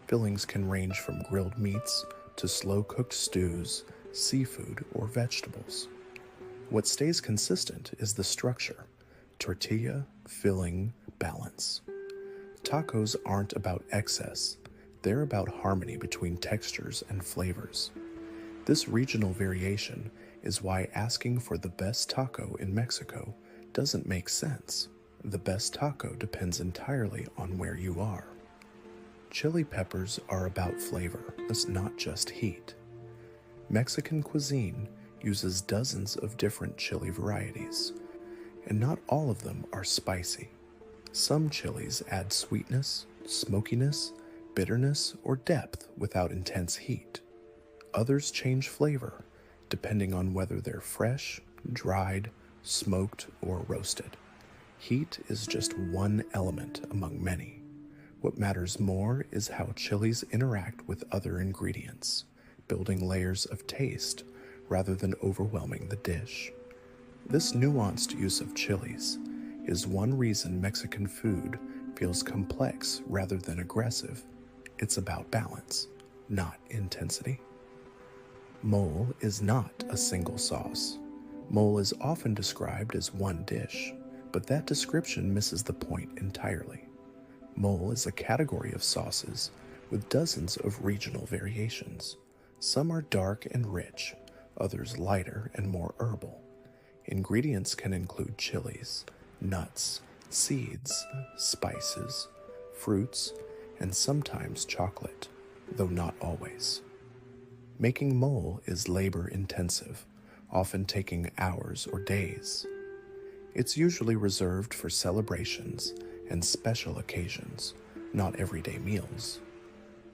Fillings can range from grilled meats to slow-cooked stews, seafood, or vegetables. What stays consistent is the structure: tortilla, filling, balance. Tacos aren't about excess, they're about harmony between textures and flavors. This regional variation is why asking for the best taco in Mexico doesn't make sense. The best taco depends entirely on where you are. Chili peppers are about flavor, not just heat. Mexican cuisine uses dozens of different chili varieties, and not all of them are spicy. Some chilies add sweetness, smokiness, bitterness, or depth without intense heat. Others change flavor, depending on whether they're fresh, dried, smoked, or roasted. Heat is just one element among many. What matters more is how chilies interact with other ingredients, building layers of taste rather than overwhelming the dish. This nuanced use of chilies is one reason Mexican food feels complex rather than aggressive. It's about balance, not intensity. Mole is not a single sauce. Mole is often described as one dish, but that description misses the point entirely. Mole is a category of sauces with dozens of regional variations. Some are dark and rich, others lighter and more herbal. Ingredients can include chilies, nuts, seeds, spices, fruits, and sometimes chocolate, though not always. Making mole is labor-intensive, often taking hours or days. It's usually reserved for celebrations and special occasions, not everyday meals.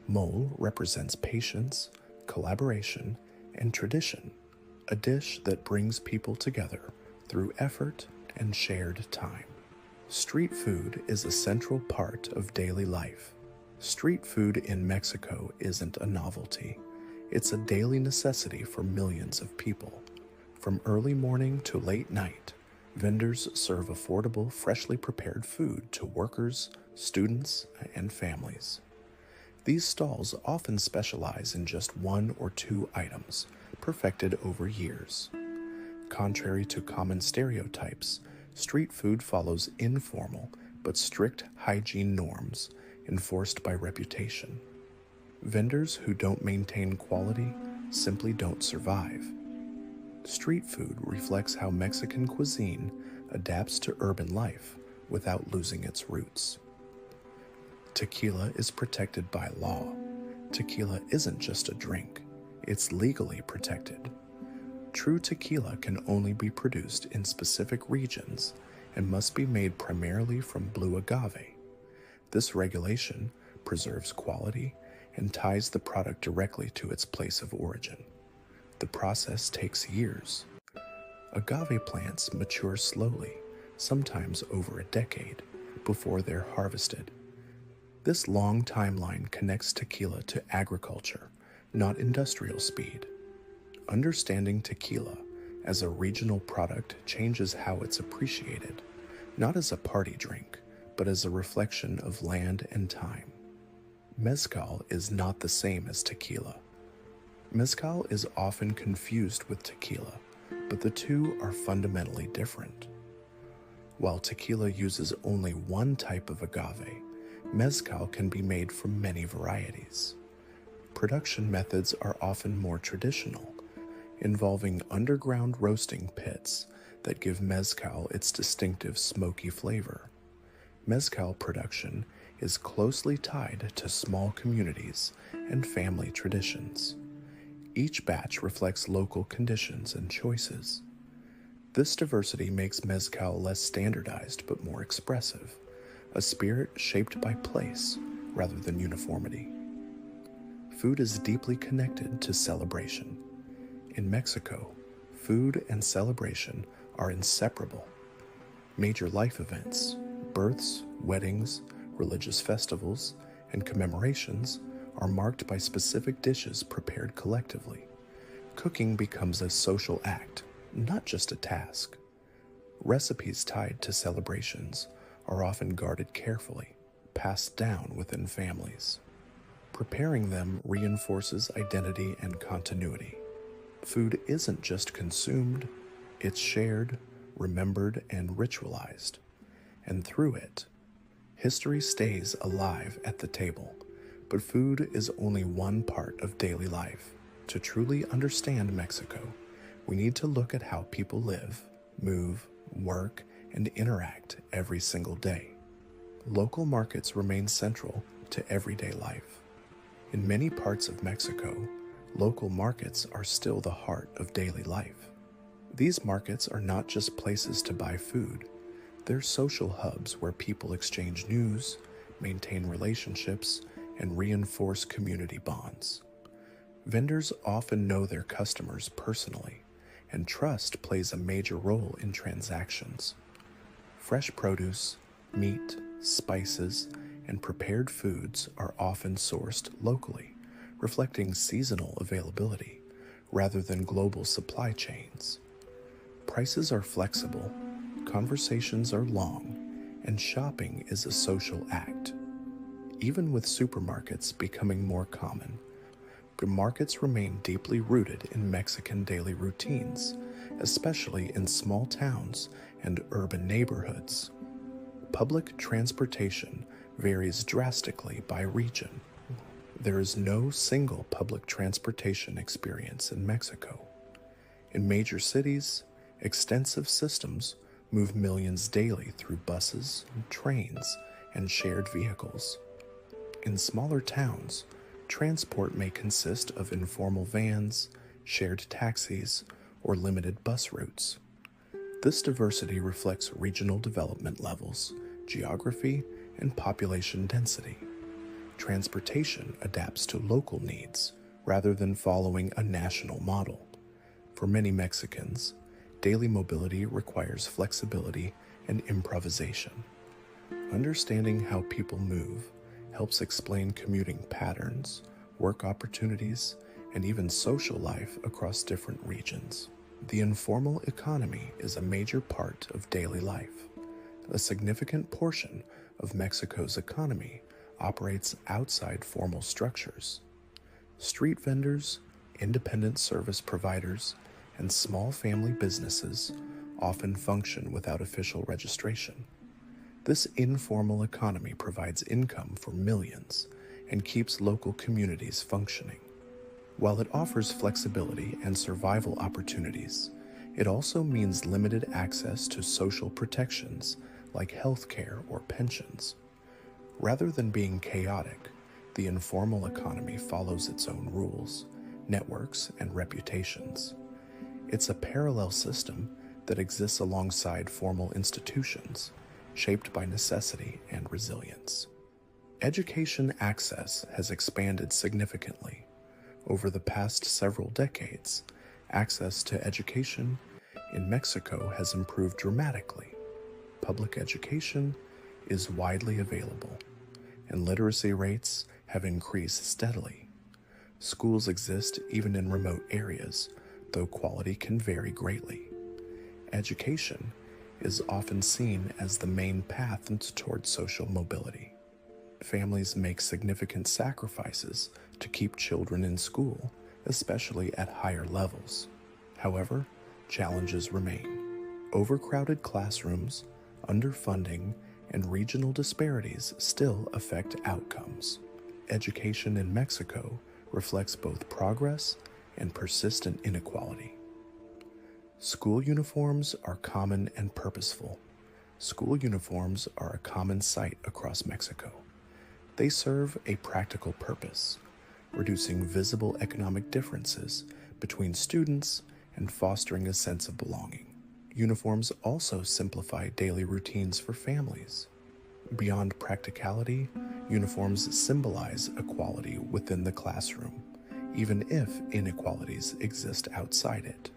Mole represents patience, collaboration, and tradition, a dish that brings people together through effort and shared time. Street food is a central part of daily life. Street food in Mexico isn't a novelty. It's a daily necessity for millions of people. From early morning to late night, vendors serve affordable, freshly prepared food to workers, students, and families. These stalls often specialize in just one or two items, perfected over years. Contrary to common stereotypes, street food follows informal but strict hygiene norms enforced by reputation. Vendors who don't maintain quality simply don't survive. Street food reflects how Mexican cuisine adapts to urban life without losing its roots. Tequila is protected by law. Tequila isn't just a drink, it's legally protected. True tequila can only be produced in specific regions and must be made primarily from blue agave. This regulation preserves quality and ties the product directly to its place of origin. The process takes years. Agave plants mature slowly, sometimes over a decade, before they're harvested. This long timeline connects tequila to agriculture, not industrial speed. Understanding tequila as a regional product changes how it's appreciated, not as a party drink, but as a reflection of land and time. Mezcal is not the same as tequila. Mezcal is often confused with tequila, but the two are fundamentally different. While tequila uses only one type of agave, mezcal can be made from many varieties. Production methods are often more traditional, involving underground roasting pits that give mezcal its distinctive smoky flavor. Mezcal production is closely tied to small communities and family traditions. Each batch reflects local conditions and choices. This diversity makes Mezcal less standardized but more expressive, a spirit shaped by place rather than uniformity. Food is deeply connected to celebration. In Mexico, food and celebration are inseparable. Major life events, births, weddings, religious festivals, and commemorations are marked by specific dishes prepared collectively. Cooking becomes a social act, not just a task. Recipes tied to celebrations are often guarded carefully, passed down within families. Preparing them reinforces identity and continuity. Food isn't just consumed, it's shared, remembered, and ritualized. And through it, history stays alive at the table. But food is only one part of daily life. To truly understand Mexico, we need to look at how people live, move, work, and interact every single day. Local markets remain central to everyday life. In many parts of Mexico, local markets are still the heart of daily life. These markets are not just places to buy food, they're social hubs where people exchange news, maintain relationships, and reinforce community bonds. Vendors often know their customers personally, and trust plays a major role in transactions. Fresh produce, meat, spices, and prepared foods are often sourced locally, reflecting seasonal availability rather than global supply chains. Prices are flexible, conversations are long, and shopping is a social act. Even with supermarkets becoming more common, the markets remain deeply rooted in Mexican daily routines, especially in small towns and urban neighborhoods. Public transportation varies drastically by region. There is no single public transportation experience in Mexico. In major cities, extensive systems move millions daily through buses, trains, and shared vehicles. In smaller towns, transport may consist of informal vans, shared taxis, or limited bus routes. This diversity reflects regional development levels, geography, and population density. Transportation adapts to local needs rather than following a national model. For many Mexicans, daily mobility requires flexibility and improvisation. Understanding how people move helps explain commuting patterns, work opportunities, and even social life across different regions. The informal economy is a major part of daily life. A significant portion of Mexico's economy operates outside formal structures. Street vendors, independent service providers, and small family businesses often function without official registration. This informal economy provides income for millions and keeps local communities functioning. While it offers flexibility and survival opportunities, it also means limited access to social protections like healthcare or pensions. Rather than being chaotic, the informal economy follows its own rules, networks, and reputations. It's a parallel system that exists alongside formal institutions, shaped by necessity and resilience. Education access has expanded significantly. Over the past several decades, access to education in Mexico has improved dramatically. Public education is widely available, and literacy rates have increased steadily. Schools exist even in remote areas, though quality can vary greatly. Education is often seen as the main path toward social mobility. Families make significant sacrifices to keep children in school, especially at higher levels. However, challenges remain. Overcrowded classrooms, underfunding, and regional disparities still affect outcomes. Education in Mexico reflects both progress and persistent inequality. School uniforms are common and purposeful. School uniforms are a common sight across Mexico. They serve a practical purpose, reducing visible economic differences between students and fostering a sense of belonging. Uniforms also simplify daily routines for families. Beyond practicality, uniforms symbolize equality within the classroom, even if inequalities exist outside it.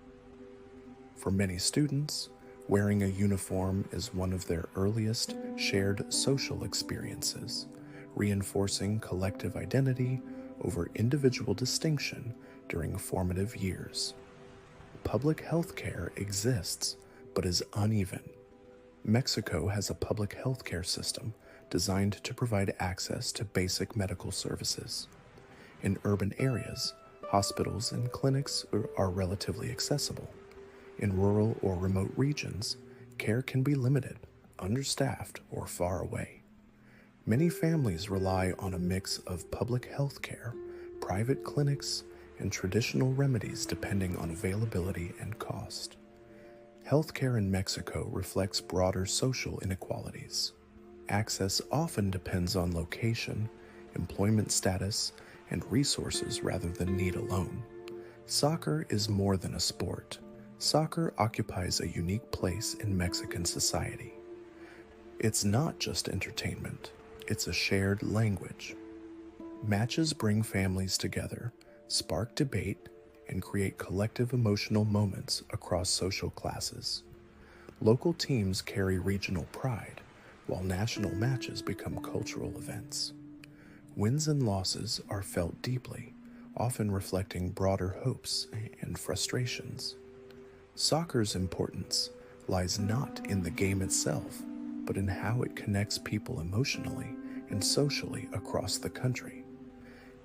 For many students, wearing a uniform is one of their earliest shared social experiences, reinforcing collective identity over individual distinction during formative years. Public health care exists, but is uneven. Mexico has a public health care system designed to provide access to basic medical services. In urban areas, hospitals and clinics are relatively accessible. In rural or remote regions, care can be limited, understaffed, or far away. Many families rely on a mix of public health care, private clinics, and traditional remedies depending on availability and cost. Healthcare in Mexico reflects broader social inequalities. Access often depends on location, employment status, and resources rather than need alone. Soccer is more than a sport. Soccer occupies a unique place in Mexican society. It's not just entertainment, it's a shared language. Matches bring families together, spark debate, and create collective emotional moments across social classes. Local teams carry regional pride, while national matches become cultural events. Wins and losses are felt deeply, often reflecting broader hopes and frustrations. Soccer's importance lies not in the game itself, but in how it connects people emotionally and socially across the country.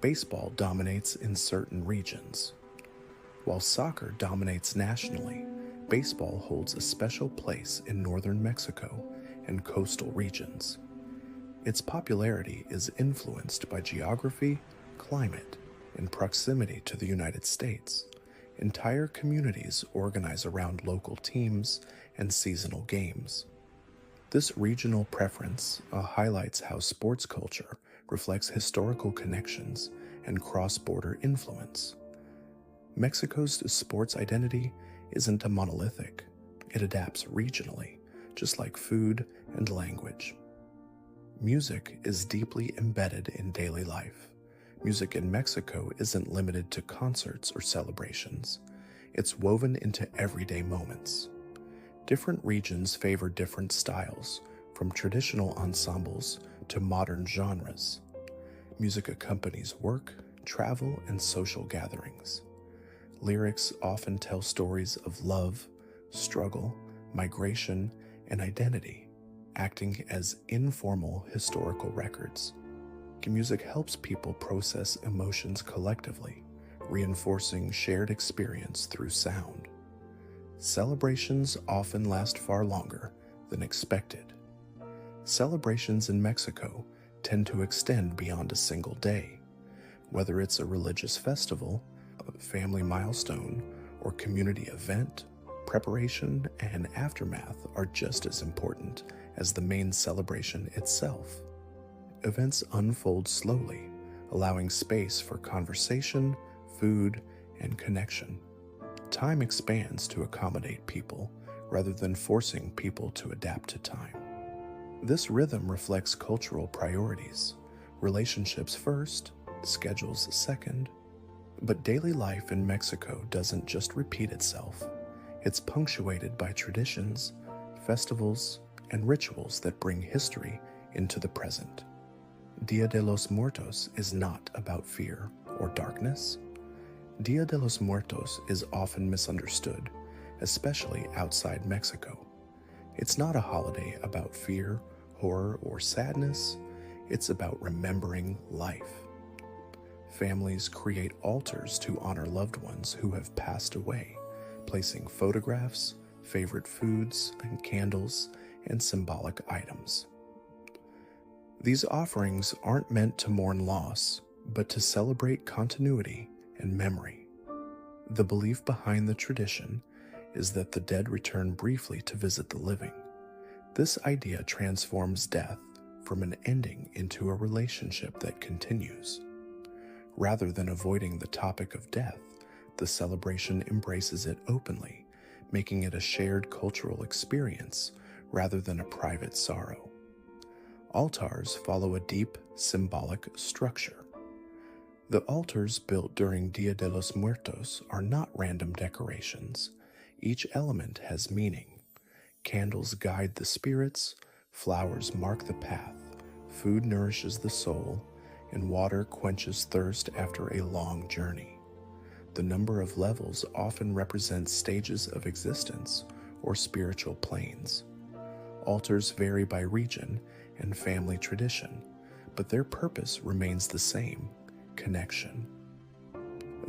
Baseball dominates in certain regions. While soccer dominates nationally, baseball holds a special place in northern Mexico and coastal regions. Its popularity is influenced by geography, climate, and proximity to the United States. Entire communities organize around local teams and seasonal games. This regional preference highlights how sports culture reflects historical connections and cross-border influence. Mexico's sports identity isn't a monolithic. It adapts regionally, just like food and language. Music is deeply embedded in daily life. Music in Mexico isn't limited to concerts or celebrations. It's woven into everyday moments. Different regions favor different styles, from traditional ensembles to modern genres. Music accompanies work, travel, and social gatherings. Lyrics often tell stories of love, struggle, migration, and identity, acting as informal historical records. Music helps people process emotions collectively, reinforcing shared experience through sound. Celebrations often last far longer than expected. Celebrations in Mexico tend to extend beyond a single day. Whether it's a religious festival, a family milestone, or community event, preparation and aftermath are just as important as the main celebration itself. Events unfold slowly, allowing space for conversation, food, and connection. Time expands to accommodate people rather than forcing people to adapt to time. This rhythm reflects cultural priorities: relationships first, schedules second. But daily life in Mexico doesn't just repeat itself. It's punctuated by traditions, festivals, and rituals that bring history into the present. Dia de los Muertos is not about fear or darkness. Dia de los Muertos is often misunderstood, especially outside Mexico. It's not a holiday about fear, horror, or sadness. It's about remembering life. Families create altars to honor loved ones who have passed away, placing photographs, favorite foods, and candles, and symbolic items. These offerings aren't meant to mourn loss, but to celebrate continuity and memory. The belief behind the tradition is that the dead return briefly to visit the living. This idea transforms death from an ending into a relationship that continues. Rather than avoiding the topic of death, the celebration embraces it openly, making it a shared cultural experience rather than a private sorrow. Altars follow a deep, symbolic structure. The altars built during Dia de los Muertos are not random decorations. Each element has meaning. Candles guide the spirits, flowers mark the path, food nourishes the soul, and water quenches thirst after a long journey. The number of levels often represents stages of existence or spiritual planes. Altars vary by region and family tradition, but their purpose remains the same: connection.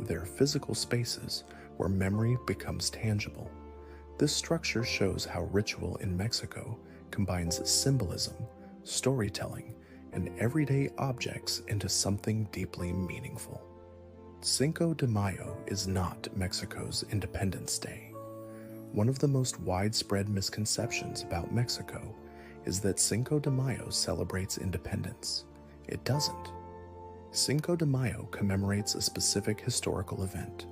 They're physical spaces where memory becomes tangible. This structure shows how ritual in Mexico combines symbolism, storytelling, and everyday objects into something deeply meaningful. Cinco de Mayo is not Mexico's Independence Day. One of the most widespread misconceptions about Mexico is that Cinco de Mayo celebrates independence. It doesn't. Cinco de Mayo commemorates a specific historical event,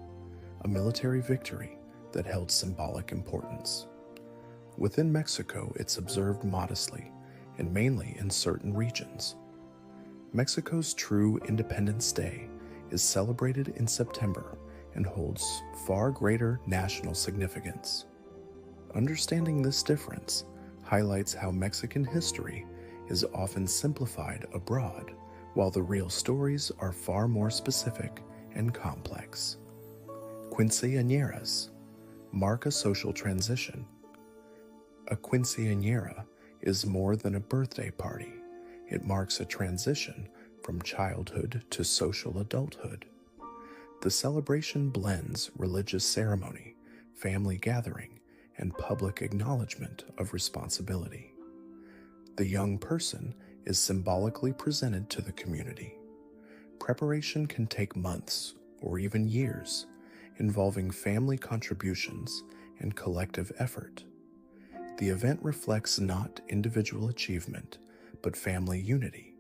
a military victory that held symbolic importance. Within Mexico, it's observed modestly and mainly in certain regions. Mexico's true Independence Day is celebrated in September and holds far greater national significance. Understanding this difference highlights how Mexican history is often simplified abroad, while the real stories are far more specific and complex. Quinceañeras mark a social transition. A quinceañera is more than a birthday party. It marks a transition from childhood to social adulthood. The celebration blends religious ceremony, family gathering, and public acknowledgement of responsibility. The young person is symbolically presented to the community. Preparation can take months or even years, involving family contributions and collective effort. The event reflects not individual achievement, but family unity.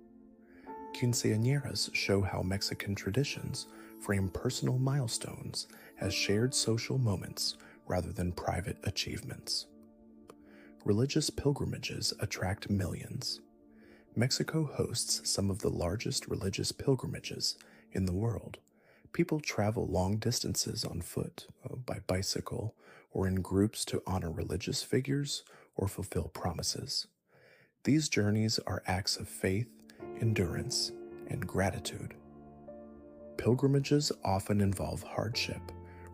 Quinceañeras show how Mexican traditions frame personal milestones as shared social moments rather than private achievements. Religious pilgrimages attract millions. Mexico hosts some of the largest religious pilgrimages in the world. People travel long distances on foot, by bicycle, or in groups to honor religious figures or fulfill promises. These journeys are acts of faith, endurance, and gratitude. Pilgrimages often involve hardship,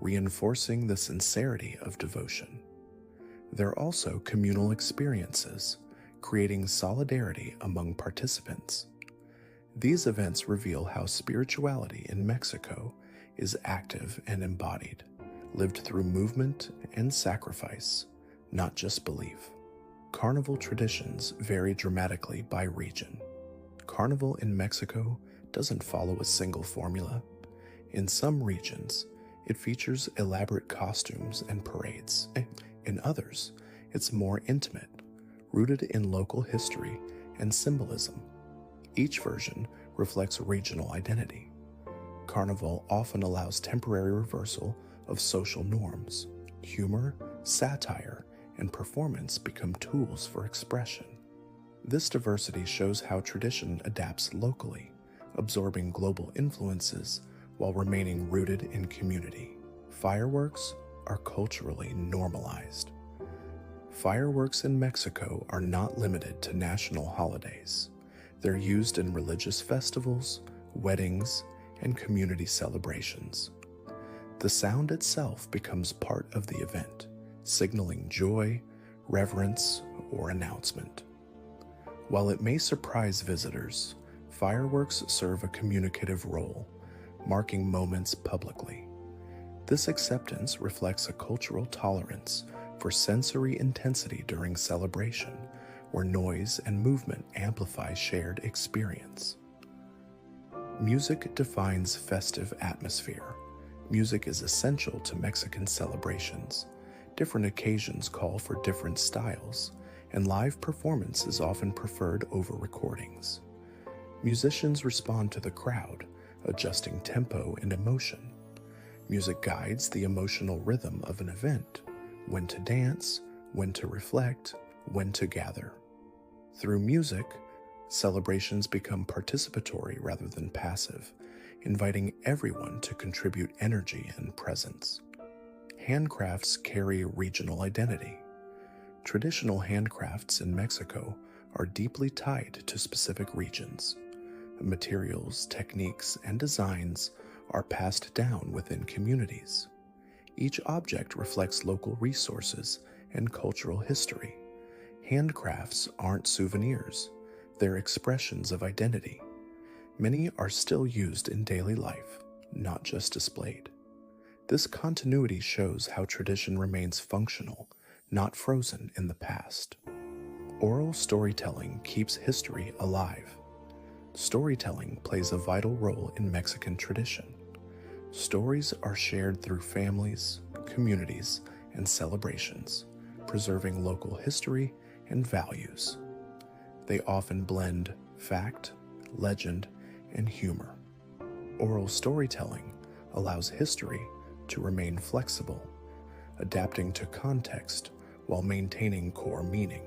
reinforcing the sincerity of devotion. They're also communal experiences, creating solidarity among participants. These events reveal how spirituality in Mexico is active and embodied, lived through movement and sacrifice, not just belief. Carnival traditions vary dramatically by region. Carnival in Mexico doesn't follow a single formula. In some regions, it features elaborate costumes and parades. In others, it's more intimate, rooted in local history and symbolism. Each version reflects regional identity. Carnival often allows temporary reversal of social norms. Humor, satire, and performance become tools for expression. This diversity shows how tradition adapts locally, absorbing global influences while remaining rooted in community. Fireworks are culturally normalized. Fireworks in Mexico are not limited to national holidays. They're used in religious festivals, weddings, and community celebrations. The sound itself becomes part of the event, signaling joy, reverence, or announcement. While it may surprise visitors, fireworks serve a communicative role, marking moments publicly. This acceptance reflects a cultural tolerance for sensory intensity during celebration, where noise and movement amplify shared experience. Music defines festive atmosphere. Music is essential to Mexican celebrations. Different occasions call for different styles, and live performance is often preferred over recordings. Musicians respond to the crowd, adjusting tempo and emotion. Music guides the emotional rhythm of an event, when to dance, when to reflect, when to gather. Through music, celebrations become participatory rather than passive, inviting everyone to contribute energy and presence. Handcrafts carry regional identity. Traditional handcrafts in Mexico are deeply tied to specific regions. Materials, techniques, and designs are passed down within communities. Each object reflects local resources and cultural history. Handcrafts aren't souvenirs, they're expressions of identity. Many are still used in daily life, not just displayed. This continuity shows how tradition remains functional, not frozen in the past. Oral storytelling keeps history alive. Storytelling plays a vital role in Mexican tradition. Stories are shared through families, communities, and celebrations, preserving local history and values. They often blend fact, legend, and humor. Oral storytelling allows history to remain flexible, adapting to context while maintaining core meaning.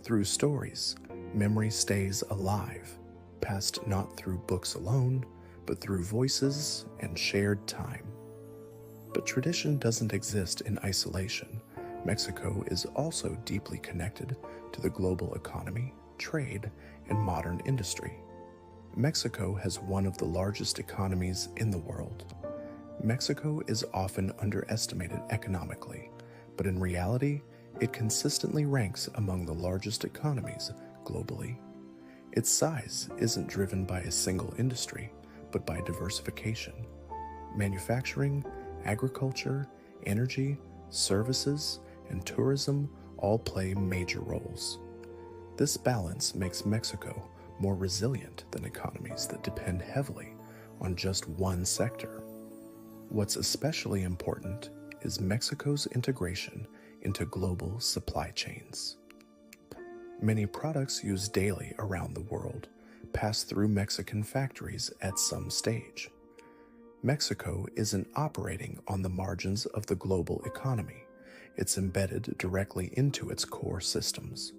Through stories, memory stays alive, passed not through books alone, but through voices and shared time. But tradition doesn't exist in isolation. Mexico is also deeply connected to the global economy, trade, and modern industry. Mexico has one of the largest economies in the world. Mexico is often underestimated economically, but in reality, it consistently ranks among the largest economies globally. Its size isn't driven by a single industry, but by diversification. Manufacturing, agriculture, energy, services, and tourism all play major roles. This balance makes Mexico more resilient than economies that depend heavily on just one sector. What's especially important is Mexico's integration into global supply chains. Many products used daily around the world pass through Mexican factories at some stage. Mexico isn't operating on the margins of the global economy. It's embedded directly into its core systems.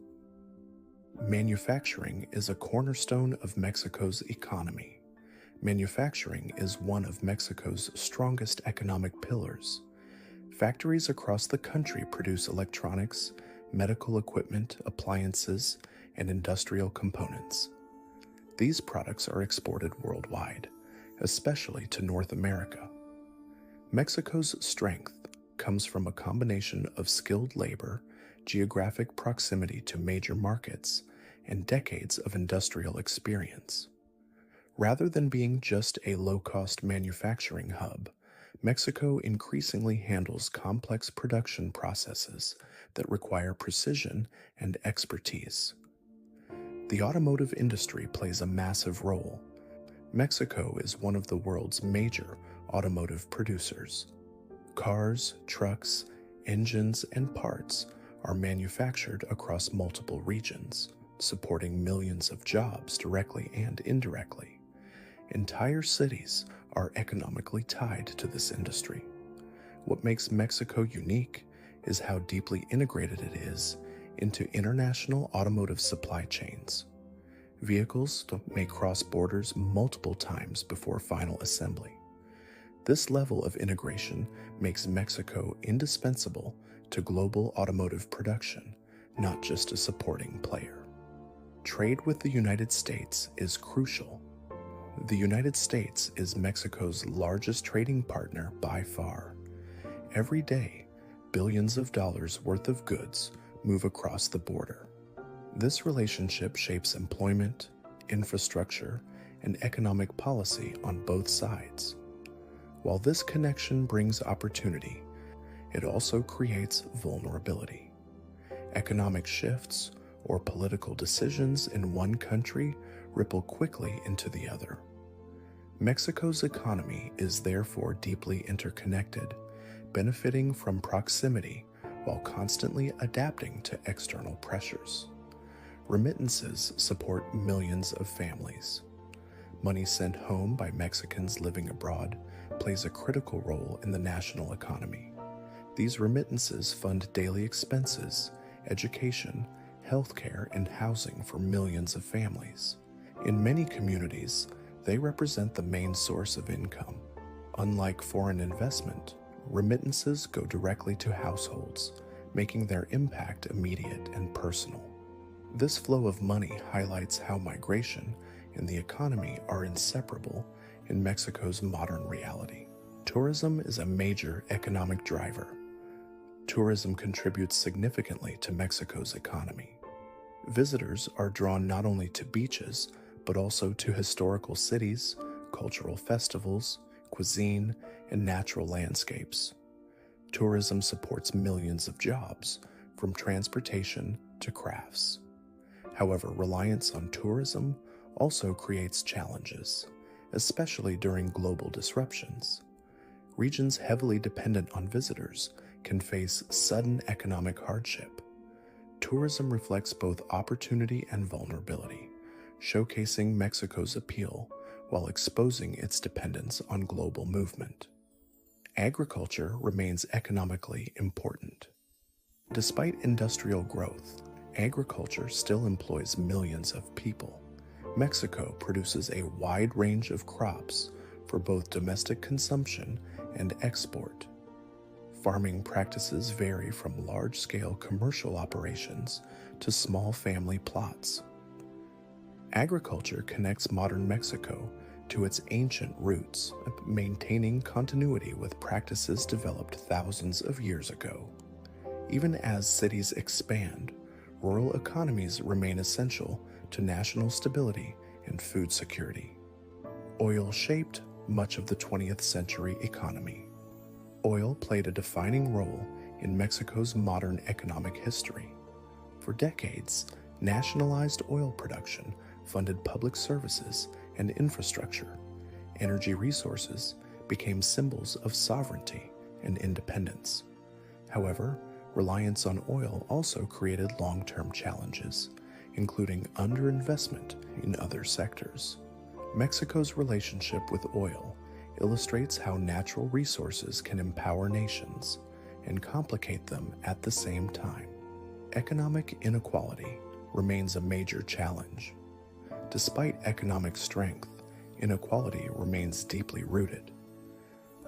Manufacturing is a cornerstone of Mexico's economy. Manufacturing is one of Mexico's strongest economic pillars. Factories across the country produce electronics, medical equipment, appliances, and industrial components. These products are exported worldwide, especially to North America. Mexico's strength comes from a combination of skilled labor, geographic proximity to major markets, and decades of industrial experience. Rather than being just a low-cost manufacturing hub, Mexico increasingly handles complex production processes that require precision and expertise. The automotive industry plays a massive role. Mexico is one of the world's major automotive producers. Cars, trucks, engines, and parts are manufactured across multiple regions, supporting millions of jobs directly and indirectly. Entire cities are economically tied to this industry. What makes Mexico unique is how deeply integrated it is into international automotive supply chains. Vehicles may cross borders multiple times before final assembly. This level of integration makes Mexico indispensable to global automotive production, not just a supporting player. Trade with the United States is crucial. The United States is Mexico's largest trading partner by far. Every day, billions of dollars worth of goods move across the border. This relationship shapes employment, infrastructure, and economic policy on both sides. While this connection brings opportunity, it also creates vulnerability. Economic shifts or political decisions in one country ripple quickly into the other. Mexico's economy is therefore deeply interconnected, benefiting from proximity while constantly adapting to external pressures. Remittances support millions of families. Money sent home by Mexicans living abroad plays a critical role in the national economy. These remittances fund daily expenses, education, healthcare, and housing for millions of families. In many communities, they represent the main source of income. Unlike foreign investment, remittances go directly to households, making their impact immediate and personal. This flow of money highlights how migration and the economy are inseparable in Mexico's modern reality. Tourism is a major economic driver. Tourism contributes significantly to Mexico's economy. Visitors are drawn not only to beaches, but also to historical cities, cultural festivals, cuisine, and natural landscapes. Tourism supports millions of jobs, from transportation to crafts. However, reliance on tourism also creates challenges, especially during global disruptions. Regions heavily dependent on visitors can face sudden economic hardship. Tourism reflects both opportunity and vulnerability, showcasing Mexico's appeal while exposing its dependence on global movement. Agriculture remains economically important. Despite industrial growth, agriculture still employs millions of people. Mexico produces a wide range of crops for both domestic consumption and export. Farming practices vary from large-scale commercial operations to small family plots. Agriculture connects modern Mexico to its ancient roots, maintaining continuity with practices developed thousands of years ago. Even as cities expand, rural economies remain essential to national stability and food security. Oil shaped much of the 20th century economy. Oil played a defining role in Mexico's modern economic history. For decades, nationalized oil production funded public services and infrastructure. Energy resources became symbols of sovereignty and independence. However, reliance on oil also created long-term challenges, including underinvestment in other sectors. Mexico's relationship with oil illustrates how natural resources can empower nations and complicate them at the same time. Economic inequality remains a major challenge. Despite economic strength, inequality remains deeply rooted.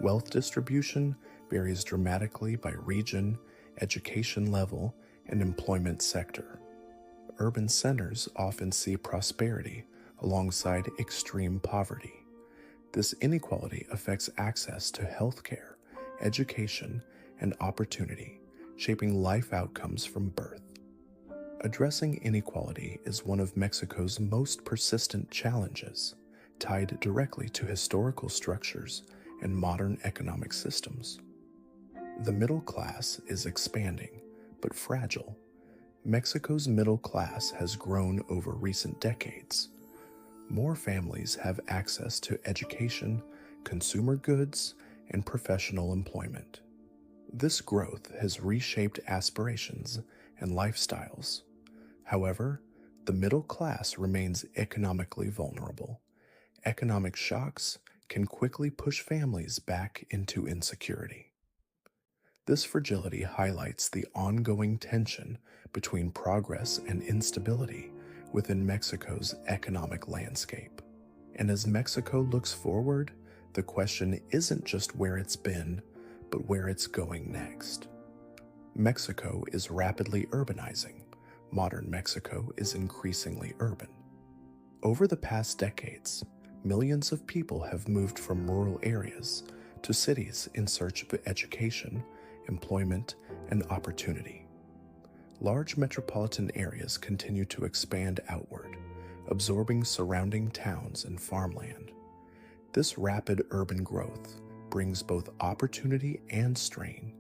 Wealth distribution varies dramatically by region, education level, and employment sector. Urban centers often see prosperity alongside extreme poverty. This inequality affects access to healthcare, education, and opportunity, shaping life outcomes from birth. Addressing inequality is one of Mexico's most persistent challenges, tied directly to historical structures and modern economic systems. The middle class is expanding, but fragile. Mexico's middle class has grown over recent decades. More families have access to education, consumer goods, and professional employment. This growth has reshaped aspirations and lifestyles. However, the middle class remains economically vulnerable. Economic shocks can quickly push families back into insecurity. This fragility highlights the ongoing tension between progress and instability within Mexico's economic landscape. And as Mexico looks forward, the question isn't just where it's been, but where it's going next. Mexico is rapidly urbanizing. Modern Mexico is increasingly urban. Over the past decades, millions of people have moved from rural areas to cities in search of education, employment, and opportunity. Large metropolitan areas continue to expand outward, absorbing surrounding towns and farmland. This rapid urban growth brings both opportunity and strain.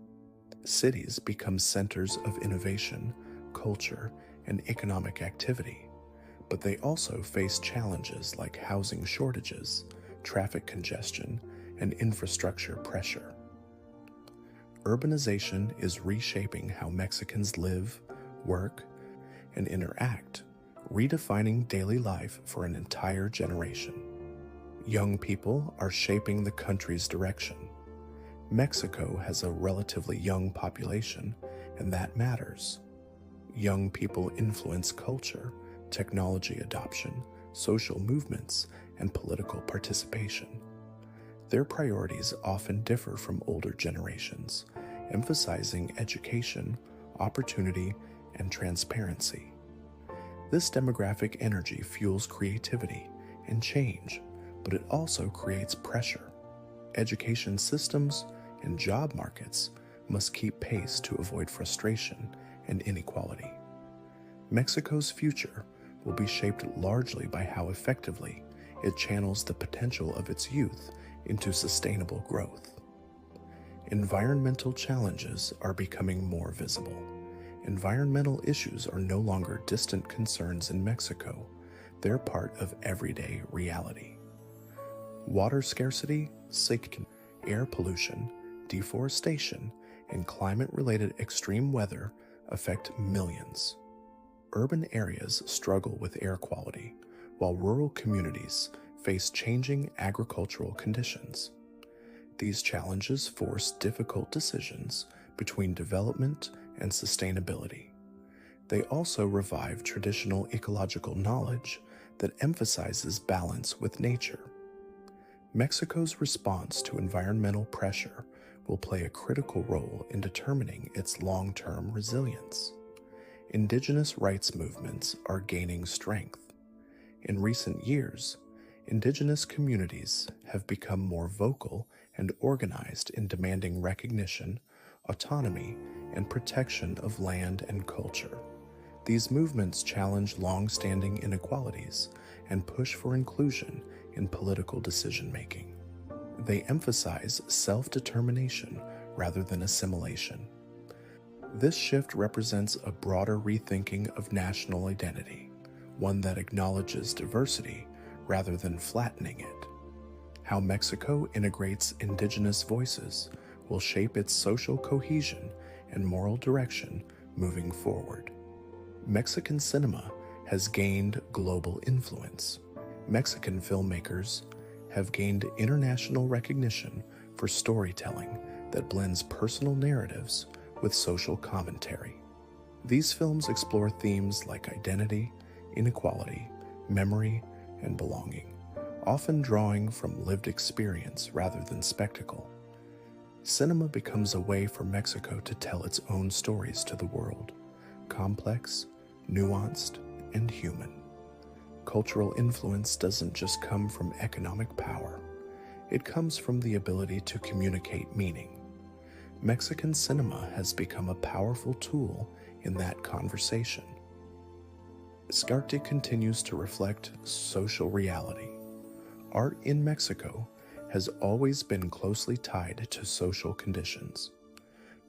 Cities become centers of innovation, culture, and economic activity, but they also face challenges like housing shortages, traffic congestion, and infrastructure pressure. Urbanization is reshaping how Mexicans live, work, and interact, redefining daily life for an entire generation. Young people are shaping the country's direction. Mexico has a relatively young population, and that matters. Young people influence culture, technology adoption, social movements, and political participation. Their priorities often differ from older generations, emphasizing education, opportunity, and transparency. This demographic energy fuels creativity and change, but it also creates pressure. Education systems and job markets must keep pace to avoid frustration and inequality. Mexico's future will be shaped largely by how effectively it channels the potential of its youth into sustainable growth. Environmental challenges are becoming more visible. Environmental issues are no longer distant concerns in Mexico, they're part of everyday reality. Water scarcity, air pollution, deforestation, and climate-related extreme weather affect millions. Urban areas struggle with air quality, while rural communities face changing agricultural conditions. These challenges force difficult decisions between development and sustainability. They also revive traditional ecological knowledge that emphasizes balance with nature. Mexico's response to environmental pressure will play a critical role in determining its long-term resilience. Indigenous rights movements are gaining strength. In recent years, Indigenous communities have become more vocal and organized in demanding recognition, autonomy, and protection of land and culture. These movements challenge long-standing inequalities and push for inclusion in political decision-making. They emphasize self-determination rather than assimilation. This shift represents a broader rethinking of national identity, one that acknowledges diversity rather than flattening it. How Mexico integrates indigenous voices will shape its social cohesion and moral direction moving forward. Mexican cinema has gained global influence. Mexican filmmakers have gained international recognition for storytelling that blends personal narratives with social commentary. These films explore themes like identity, inequality, memory, and belonging, often drawing from lived experience rather than spectacle. Cinema becomes a way for Mexico to tell its own stories to the world, complex, nuanced, and human. Cultural influence doesn't just come from economic power, it comes from the ability to communicate meaning. Mexican cinema has become a powerful tool in that conversation. Arte continues to reflect social reality. Art in Mexico has always been closely tied to social conditions.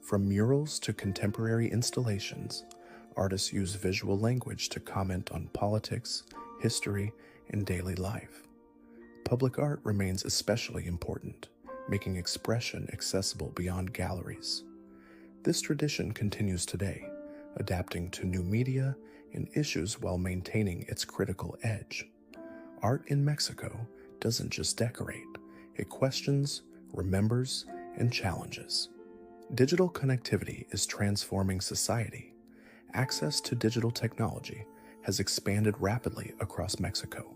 From murals to contemporary installations, artists use visual language to comment on politics, history, and daily life. Public art remains especially important, making expression accessible beyond galleries. This tradition continues today, adapting to new media and issues while maintaining its critical edge. Art in Mexico doesn't just decorate, it questions, remembers, and challenges. Digital connectivity is transforming society. Access to digital technology has expanded rapidly across Mexico.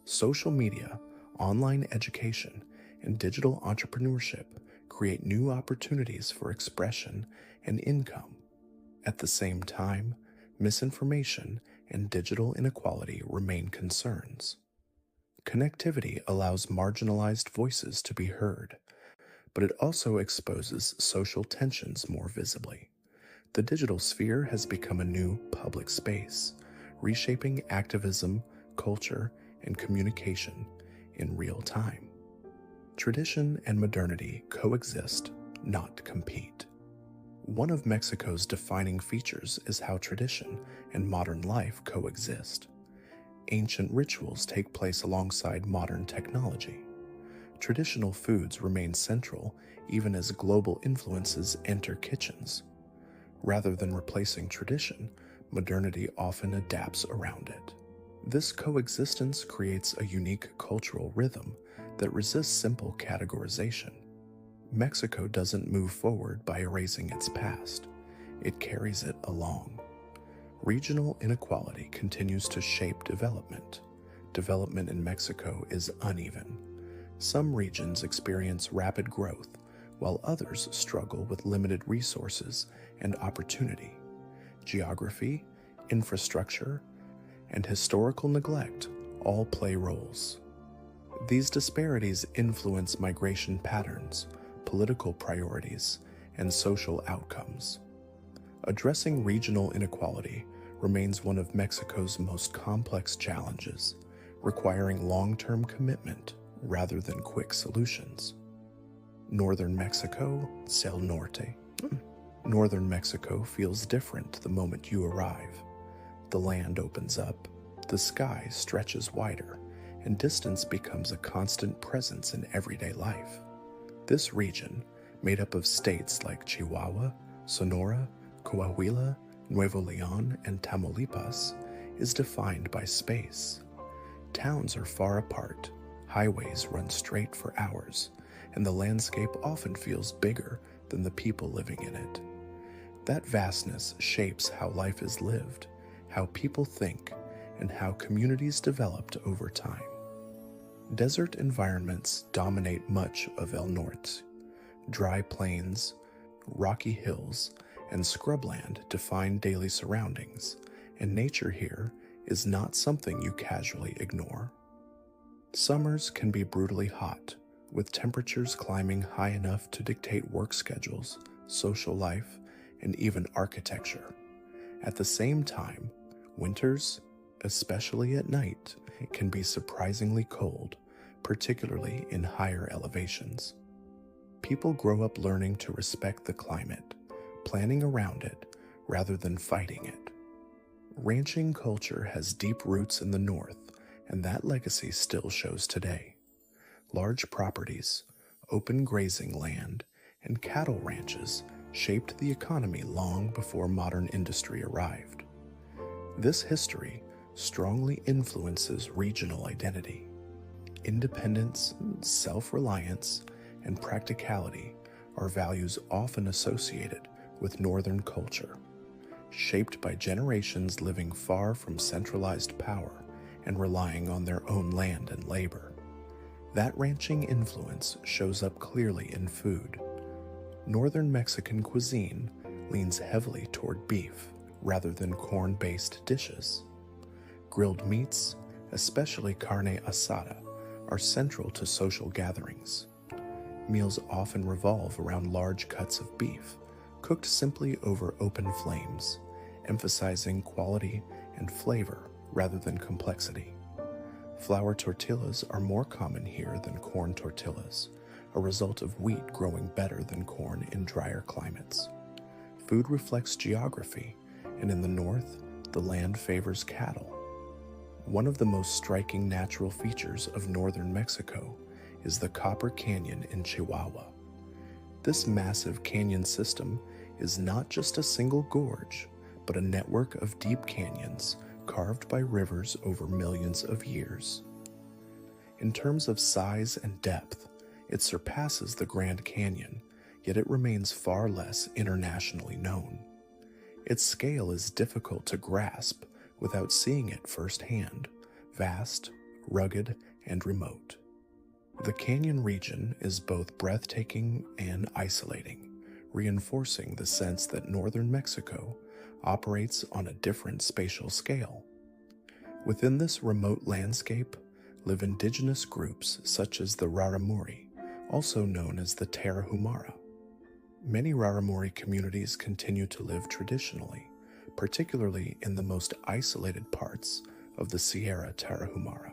Social media, online education, and digital entrepreneurship create new opportunities for expression and income. At the same time, misinformation and digital inequality remain concerns. Connectivity allows marginalized voices to be heard, but it also exposes social tensions more visibly. The digital sphere has become a new public space, reshaping activism, culture, and communication in real time. Tradition and modernity coexist, not compete. One of Mexico's defining features is how tradition and modern life coexist. Ancient rituals take place alongside modern technology. Traditional foods remain central even as global influences enter kitchens. Rather than replacing tradition, modernity often adapts around it. This coexistence creates a unique cultural rhythm that resists simple categorization. Mexico doesn't move forward by erasing its past, it carries it along. Regional inequality continues to shape development. Development in Mexico is uneven. Some regions experience rapid growth, while others struggle with limited resources and opportunity. Geography, infrastructure, and historical neglect all play roles. These disparities influence migration patterns, political priorities, and social outcomes. Addressing regional inequality remains one of Mexico's most complex challenges, requiring long-term commitment rather than quick solutions. Northern Mexico, Cel Norte. Northern Mexico feels different the moment you arrive. The land opens up, the sky stretches wider, and distance becomes a constant presence in everyday life. This region, made up of states like Chihuahua, Sonora, Coahuila, Nuevo León, and Tamaulipas, is defined by space. Towns are far apart, highways run straight for hours, and the landscape often feels bigger than the people living in it. That vastness shapes how life is lived, how people think, and how communities developed over time. Desert environments dominate much of El Norte. Dry plains, rocky hills, and scrubland define daily surroundings, and nature here is not something you casually ignore. Summers can be brutally hot, with temperatures climbing high enough to dictate work schedules, social life, and even architecture. At the same time, winters, especially at night, can be surprisingly cold, particularly in higher elevations. People grow up learning to respect the climate, planning around it rather than fighting it. Ranching culture has deep roots in the north, and that legacy still shows today. Large properties, open grazing land, and cattle ranches shaped the economy long before modern industry arrived. This history strongly influences regional identity. Independence, self-reliance, and practicality are values often associated with Northern culture, shaped by generations living far from centralized power and relying on their own land and labor. That ranching influence shows up clearly in food. Northern Mexican cuisine leans heavily toward beef rather than corn-based dishes. Grilled meats, especially carne asada, are central to social gatherings. Meals often revolve around large cuts of beef, cooked simply over open flames, emphasizing quality and flavor rather than complexity. Flour tortillas are more common here than corn tortillas, a result of wheat growing better than corn in drier climates. Food reflects geography, and in the north, the land favors cattle. One of the most striking natural features of northern Mexico is the Copper Canyon in Chihuahua. This massive canyon system is not just a single gorge, but a network of deep canyons carved by rivers over millions of years. In terms of size and depth, it surpasses the Grand Canyon, yet it remains far less internationally known. Its scale is difficult to grasp without seeing it firsthand, vast, rugged, and remote. The canyon region is both breathtaking and isolating, reinforcing the sense that northern Mexico operates on a different spatial scale. Within this remote landscape live indigenous groups such as the Raramuri, also known as the Tarahumara. Many Raramuri communities continue to live traditionally, particularly in the most isolated parts of the Sierra Tarahumara.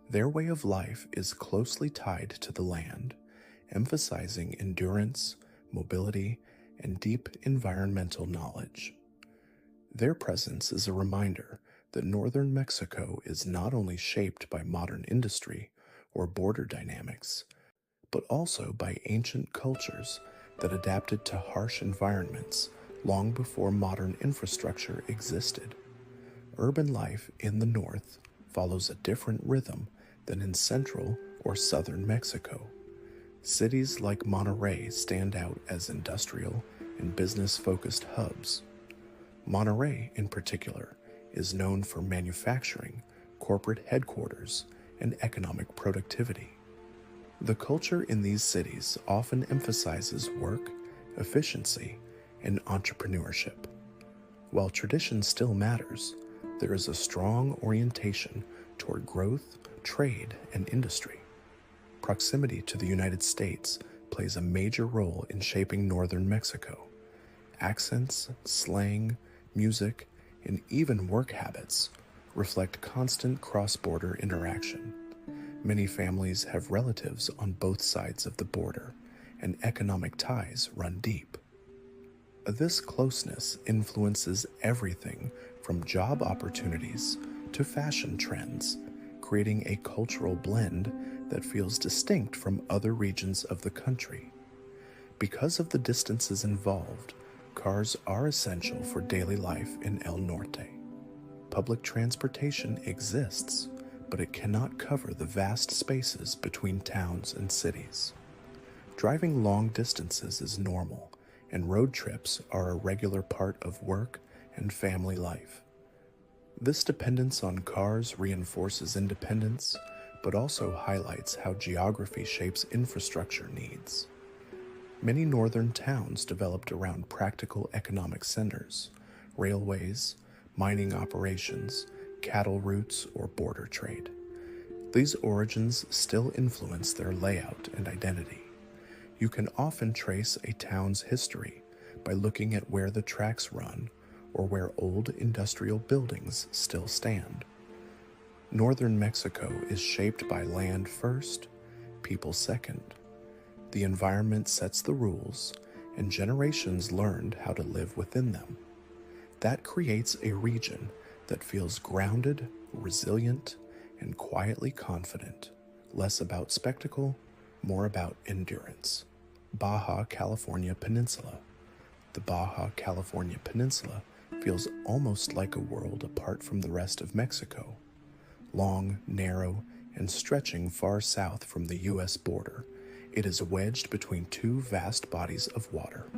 Their way of life is closely tied to the land, emphasizing endurance, mobility, and deep environmental knowledge. Their presence is a reminder that northern Mexico is not only shaped by modern industry or border dynamics, but also by ancient cultures that adapted to harsh environments long before modern infrastructure existed. Urban life in the north follows a different rhythm than in central or southern Mexico. Cities like Monterrey stand out as industrial and business focused hubs. Monterrey, in particular, is known for manufacturing, corporate headquarters, and economic productivity. The culture in these cities often emphasizes work, efficiency, and entrepreneurship. While tradition still matters, there is a strong orientation toward growth, trade, and industry. Proximity to the United States plays a major role in shaping northern Mexico. Accents, slang, music, and even work habits reflect constant cross-border interaction. Many families have relatives on both sides of the border, and economic ties run deep. This closeness influences everything from job opportunities to fashion trends, creating a cultural blend that feels distinct from other regions of the country. Because of the distances involved, cars are essential for daily life in El Norte. Public transportation exists, but it cannot cover the vast spaces between towns and cities. Driving long distances is normal, and road trips are a regular part of work and family life. This dependence on cars reinforces independence, but also highlights how geography shapes infrastructure needs. Many northern towns developed around practical economic centers, railways, mining operations, cattle routes, or border trade. These origins still influence their layout and identity. You can often trace a town's history by looking at where the tracks run or where old industrial buildings still stand. Northern Mexico is shaped by land first, people second. The environment sets the rules, and generations learned how to live within them. That creates a region that feels grounded, resilient, and quietly confident, less about spectacle, more about endurance. Baja California Peninsula. The Baja California Peninsula feels almost like a world apart from the rest of Mexico. Long, narrow, and stretching far south from the U.S. border, it is wedged between two vast bodies of water,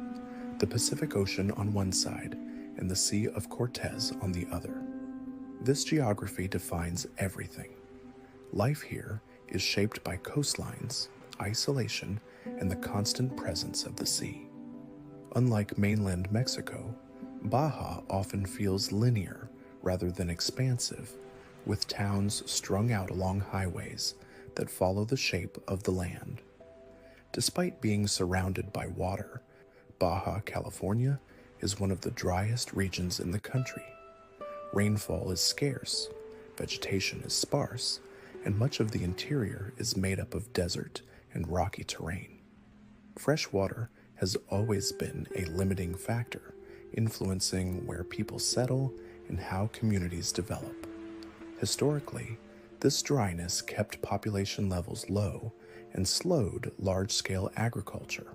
the Pacific Ocean on one side and the Sea of Cortez on the other. This geography defines everything. Life here is shaped by coastlines, isolation, and the constant presence of the sea. Unlike mainland Mexico, Baja often feels linear rather than expansive, with towns strung out along highways that follow the shape of the land. Despite being surrounded by water, Baja California is one of the driest regions in the country. Rainfall is scarce, vegetation is sparse, and much of the interior is made up of desert and rocky terrain. Fresh water has always been a limiting factor, influencing where people settle and how communities develop. Historically, this dryness kept population levels low and slowed large-scale agriculture.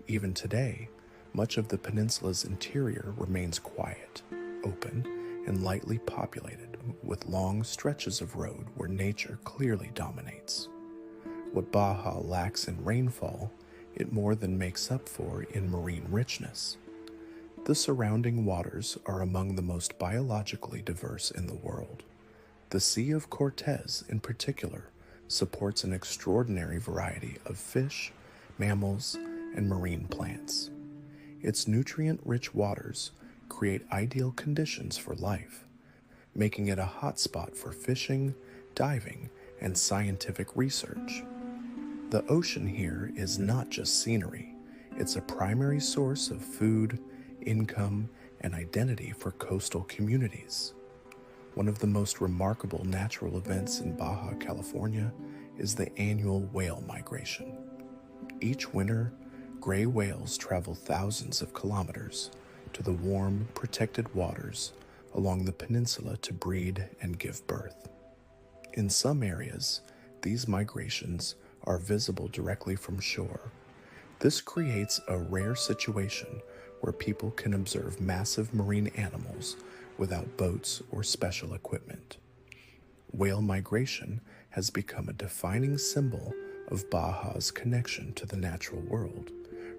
Even today, much of the peninsula's interior remains quiet, open, and lightly populated, with long stretches of road where nature clearly dominates. What Baja lacks in rainfall, it more than makes up for in marine richness. The surrounding waters are among the most biologically diverse in the world. The Sea of Cortez, in particular, supports an extraordinary variety of fish, mammals, and marine plants. Its nutrient-rich waters create ideal conditions for life, making it a hotspot for fishing, diving, and scientific research. The ocean here is not just scenery, it's a primary source of food, income, and identity for coastal communities. One of the most remarkable natural events in Baja California is the annual whale migration. Each winter, gray whales travel thousands of kilometers to the warm, protected waters along the peninsula to breed and give birth. In some areas, These migrations are visible directly from shore. This creates a rare situation where people can observe massive marine animals without boats or special equipment. Whale migration has become a defining symbol of Baja's connection to the natural world,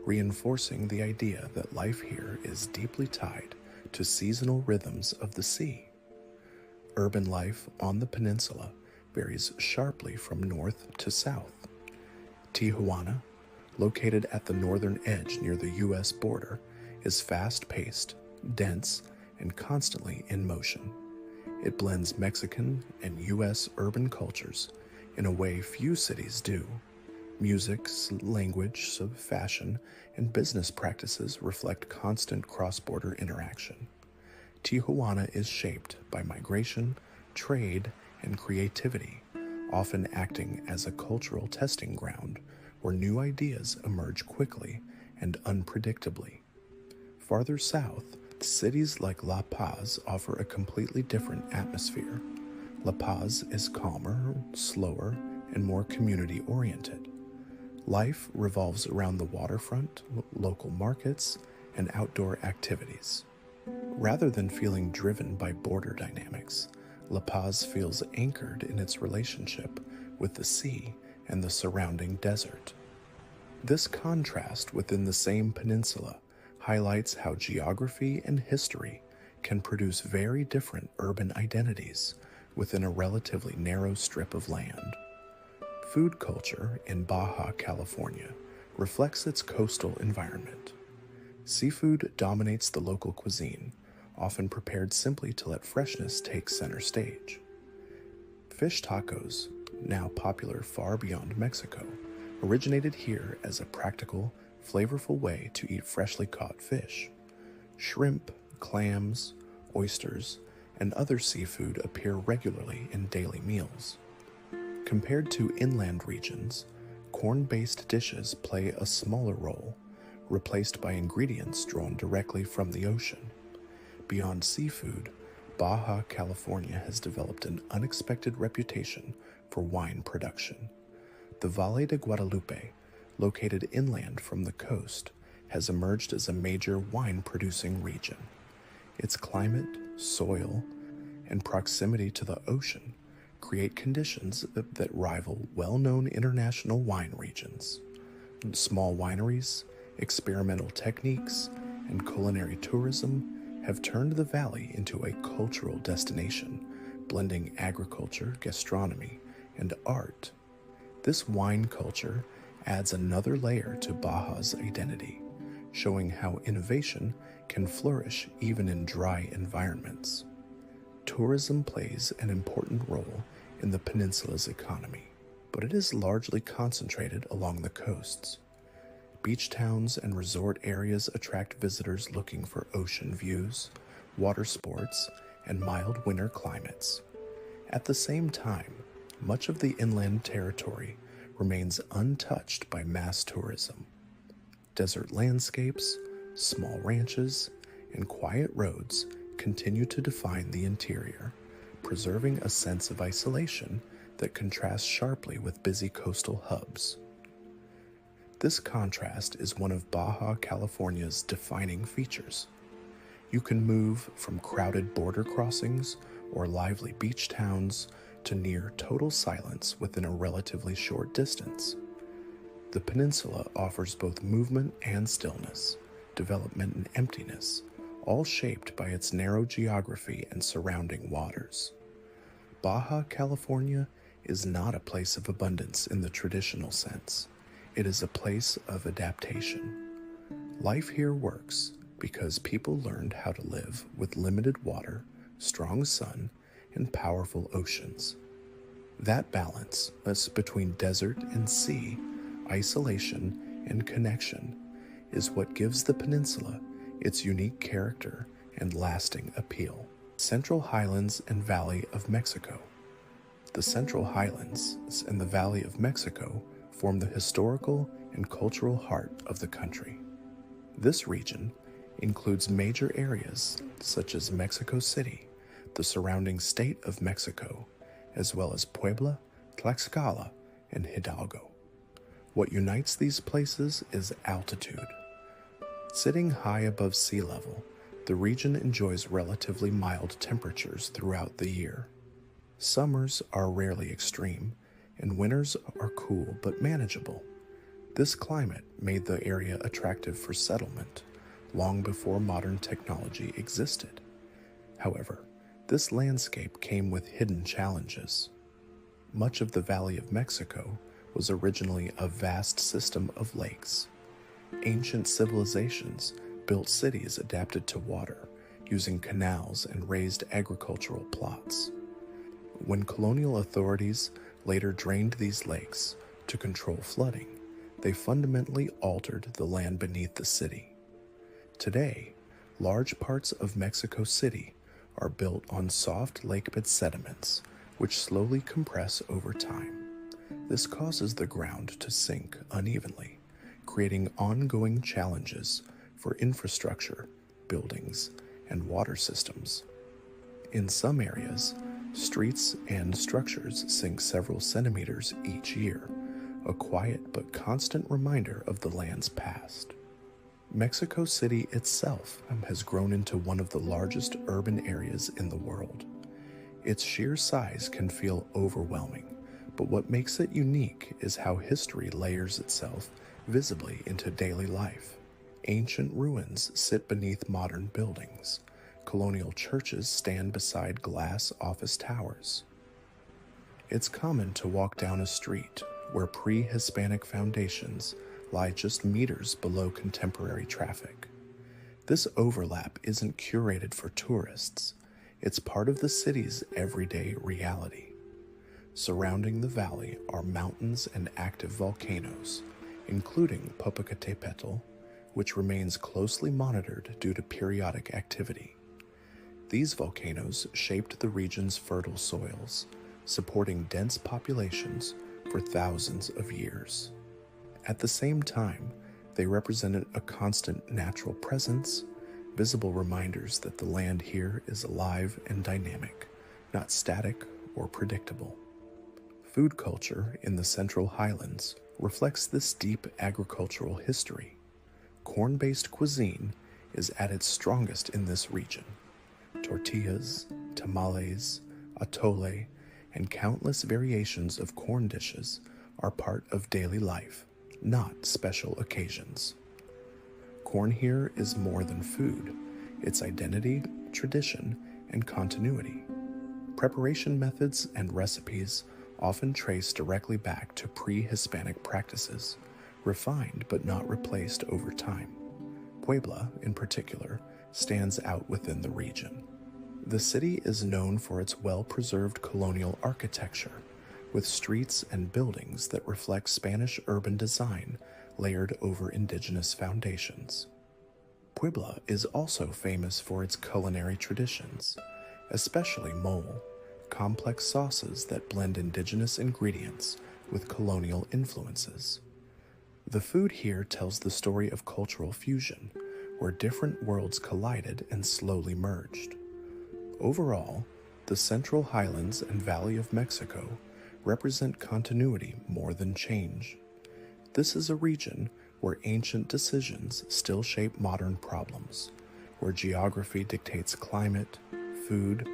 reinforcing the idea that life here is deeply tied to seasonal rhythms of the sea. Urban life on the peninsula varies sharply from north to south. Tijuana, located at the northern edge near the U.S. border, is fast-paced, dense, and constantly in motion. It blends Mexican and U.S. urban cultures in a way few cities do. Music, language, fashion, and business practices reflect constant cross-border interaction. Tijuana is shaped by migration, trade, and creativity, often acting as a cultural testing ground where new ideas emerge quickly and unpredictably. Farther south, cities like La Paz offer a completely different atmosphere. La Paz is calmer, slower, and more community-oriented. Life revolves around the waterfront, local markets, and outdoor activities. Rather than feeling driven by border dynamics, La Paz feels anchored in its relationship with the sea and the surrounding desert. This contrast within the same peninsula highlights how geography and history can produce very different urban identities within a relatively narrow strip of land. Food culture in Baja California reflects its coastal environment. Seafood dominates the local cuisine, often prepared simply to let freshness take center stage. Fish tacos, now popular far beyond Mexico, originated here as a practical, flavorful way to eat freshly caught fish. Shrimp, clams, oysters, and other seafood appear regularly in daily meals. Compared to inland regions, corn-based dishes play a smaller role, replaced by ingredients drawn directly from the ocean. Beyond seafood, Baja California has developed an unexpected reputation for wine production. The Valle de Guadalupe, located inland from the coast, has emerged as a major wine-producing region. Its climate, soil, and proximity to the ocean create conditions that rival well-known international wine regions. Small wineries, experimental techniques, and culinary tourism have turned the valley into a cultural destination, blending agriculture, gastronomy, and art. This wine culture adds another layer to Baja's identity, showing how innovation can flourish even in dry environments. Tourism plays an important role in the peninsula's economy, but it is largely concentrated along the coasts. Beach towns and resort areas attract visitors looking for ocean views, water sports, and mild winter climates. At the same time, much of the inland territory remains untouched by mass tourism. Desert landscapes, small ranches, and quiet roads continue to define the interior, preserving a sense of isolation that contrasts sharply with busy coastal hubs. This contrast is one of Baja California's defining features. You can move from crowded border crossings or lively beach towns to near total silence within a relatively short distance. The peninsula offers both movement and stillness, development and emptiness, all shaped by its narrow geography and surrounding waters. Baja California is not a place of abundance in the traditional sense. It is a place of adaptation. Life here works because people learned how to live with limited water, strong sun, and powerful oceans. That balance between desert and sea, isolation and connection, is what gives the peninsula its unique character and lasting appeal. Central Highlands and Valley of Mexico. The Central Highlands and the Valley of Mexico form the historical and cultural heart of the country. This region includes major areas such as Mexico City, the surrounding state of Mexico, as well as Puebla, Tlaxcala, and Hidalgo. What unites these places is altitude. Sitting high above sea level, the region enjoys relatively mild temperatures throughout the year. Summers are rarely extreme, and winters are cool but manageable. This climate made the area attractive for settlement long before modern technology existed. However, this landscape came with hidden challenges. Much of the Valley of Mexico was originally a vast system of lakes. Ancient civilizations built cities adapted to water, using canals and raised agricultural plots. When colonial authorities later drained these lakes to control flooding, they fundamentally altered the land beneath the city. Today, large parts of Mexico City are built on soft lakebed sediments, which slowly compress over time. This causes the ground to sink unevenly, creating ongoing challenges for infrastructure, buildings, and water systems. In some areas, streets and structures sink several centimeters each year, a quiet but constant reminder of the land's past. Mexico City itself has grown into one of the largest urban areas in the world. Its sheer size can feel overwhelming, but what makes it unique is how history layers itself visibly into daily life. Ancient ruins sit beneath modern buildings. Colonial churches stand beside glass office towers. It's common to walk down a street where pre-Hispanic foundations lie just meters below contemporary traffic. This overlap isn't curated for tourists. It's part of the city's everyday reality. Surrounding the valley are mountains and active volcanoes, including Popocatépetl, which remains closely monitored due to periodic activity. These volcanoes shaped the region's fertile soils, supporting dense populations for thousands of years. At the same time, they represented a constant natural presence, visible reminders that the land here is alive and dynamic, not static or predictable. Food culture in the Central Highlands reflects this deep agricultural history. Corn-based cuisine is at its strongest in this region. Tortillas, tamales, atole, and countless variations of corn dishes are part of daily life, not special occasions. Corn here is more than food. It's identity, tradition, and continuity. Preparation methods and recipes often trace directly back to pre-Hispanic practices, refined but not replaced over time. Puebla, in particular, stands out within the region. The city is known for its well-preserved colonial architecture, with streets and buildings that reflect Spanish urban design layered over indigenous foundations. Puebla is also famous for its culinary traditions, especially mole, complex sauces that blend indigenous ingredients with colonial influences. The food here tells the story of cultural fusion, where different worlds collided and slowly merged. Overall, the Central Highlands and Valley of Mexico represent continuity more than change. This is a region where ancient decisions still shape modern problems, where geography dictates climate, food,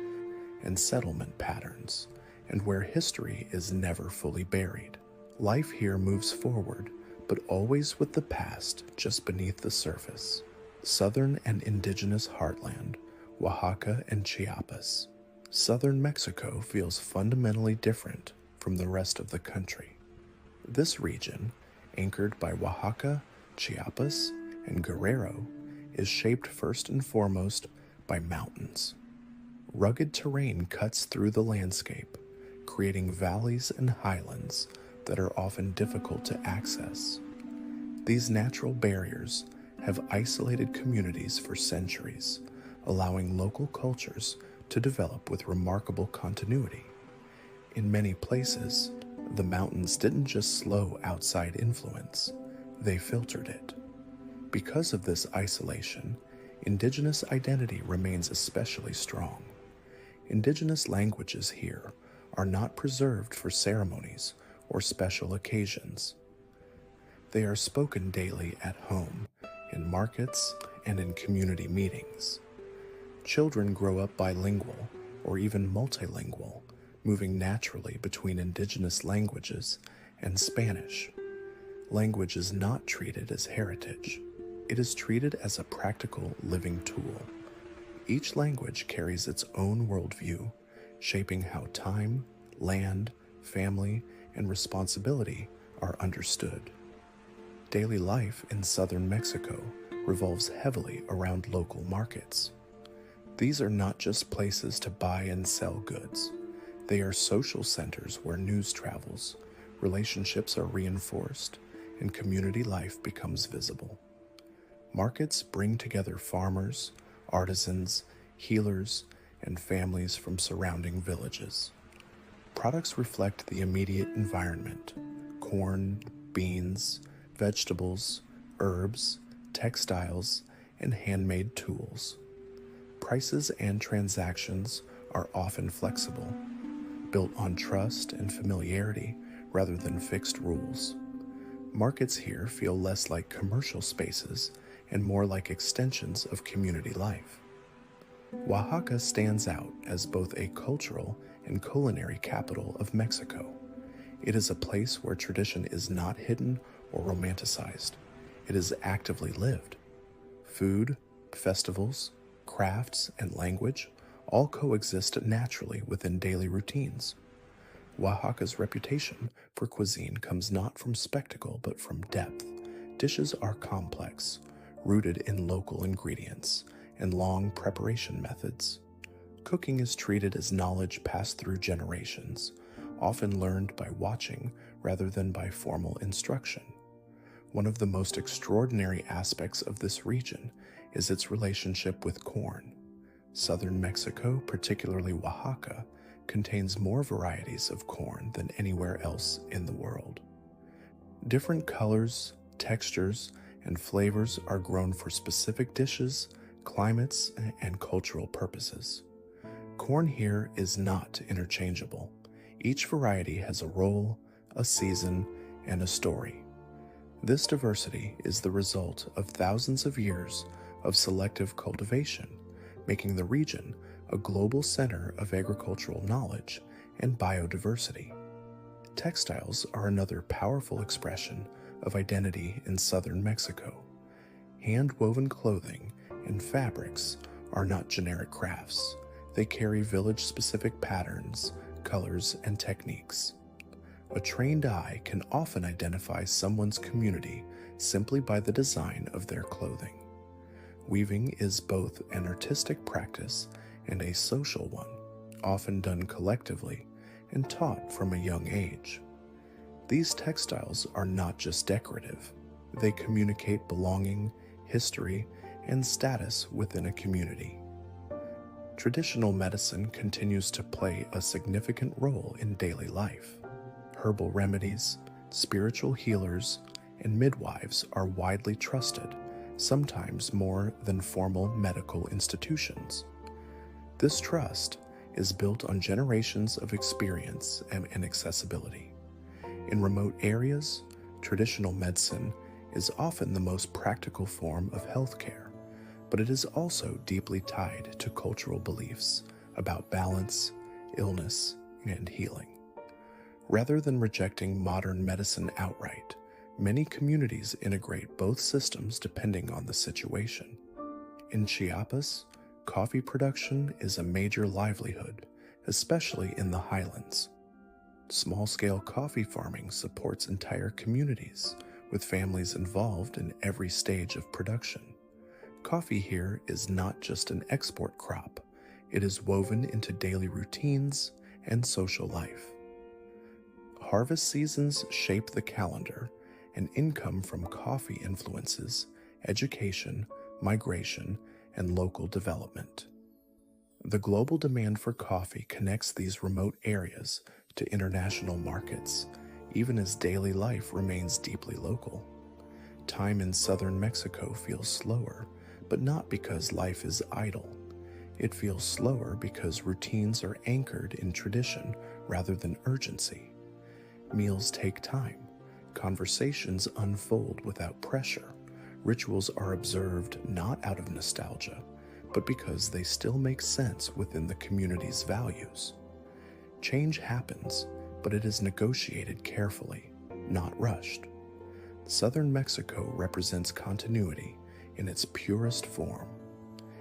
and settlement patterns, and where history is never fully buried. Life here moves forward, but always with the past just beneath the surface. Southern and indigenous heartland, Oaxaca and Chiapas. Southern Mexico feels fundamentally different from the rest of the country. This region, anchored by Oaxaca, Chiapas, and Guerrero, is shaped first and foremost by mountains. Rugged terrain cuts through the landscape, creating valleys and highlands that are often difficult to access. These natural barriers have isolated communities for centuries, allowing local cultures to develop with remarkable continuity. In many places, the mountains didn't just slow outside influence, they filtered it. Because of this isolation, indigenous identity remains especially strong. Indigenous languages here are not preserved for ceremonies or special occasions. They are spoken daily at home, in markets, and in community meetings. Children grow up bilingual or even multilingual, moving naturally between indigenous languages and Spanish. Language is not treated as heritage. It is treated as a practical living tool. Each language carries its own worldview, shaping how time, land, family, and responsibility are understood. Daily life in southern Mexico revolves heavily around local markets. These are not just places to buy and sell goods. They are social centers where news travels, relationships are reinforced, and community life becomes visible. Markets bring together farmers, artisans, healers, and families from surrounding villages. Products reflect the immediate environment: corn, beans, vegetables, herbs, textiles, and handmade tools. Prices and transactions are often flexible, built on trust and familiarity rather than fixed rules. Markets here feel less like commercial spaces and more like extensions of community life. Oaxaca stands out as both a cultural and culinary capital of Mexico. It is a place where tradition is not hidden or romanticized. It is actively lived. Food, festivals, crafts, and language all coexist naturally within daily routines. Oaxaca's reputation for cuisine comes not from spectacle but from depth. Dishes are complex, rooted in local ingredients and long preparation methods. Cooking is treated as knowledge passed through generations, often learned by watching rather than by formal instruction. One of the most extraordinary aspects of this region is its relationship with corn. Southern Mexico, particularly Oaxaca, contains more varieties of corn than anywhere else in the world. Different colors, textures, and flavors are grown for specific dishes, climates, and cultural purposes. Corn here is not interchangeable. Each variety has a role, a season, and a story. This diversity is the result of thousands of years of selective cultivation, making the region a global center of agricultural knowledge and biodiversity. Textiles are another powerful expression of identity in southern Mexico. Hand-woven clothing and fabrics are not generic crafts. They carry village-specific patterns, colors, and techniques. A trained eye can often identify someone's community simply by the design of their clothing. Weaving is both an artistic practice and a social one, often done collectively and taught from a young age. These textiles are not just decorative. They communicate belonging, history, and status within a community. Traditional medicine continues to play a significant role in daily life. Herbal remedies, spiritual healers, and midwives are widely trusted, sometimes more than formal medical institutions. This trust is built on generations of experience and accessibility. In remote areas, traditional medicine is often the most practical form of healthcare, but it is also deeply tied to cultural beliefs about balance, illness, and healing. Rather than rejecting modern medicine outright, many communities integrate both systems depending on the situation. In Chiapas, coffee production is a major livelihood, especially in the highlands. Small-scale coffee farming supports entire communities, with families involved in every stage of production. Coffee here is not just an export crop, it is woven into daily routines and social life. Harvest seasons shape the calendar, and income from coffee influences education, migration, and local development. The global demand for coffee connects these remote areas to international markets, even as daily life remains deeply local. Time in southern Mexico feels slower, but not because life is idle. It feels slower because routines are anchored in tradition rather than urgency. Meals take time. Conversations unfold without pressure. Rituals are observed not out of nostalgia, but because they still make sense within the community's values. Change happens, but it is negotiated carefully, not rushed. Southern Mexico represents continuity in its purest form.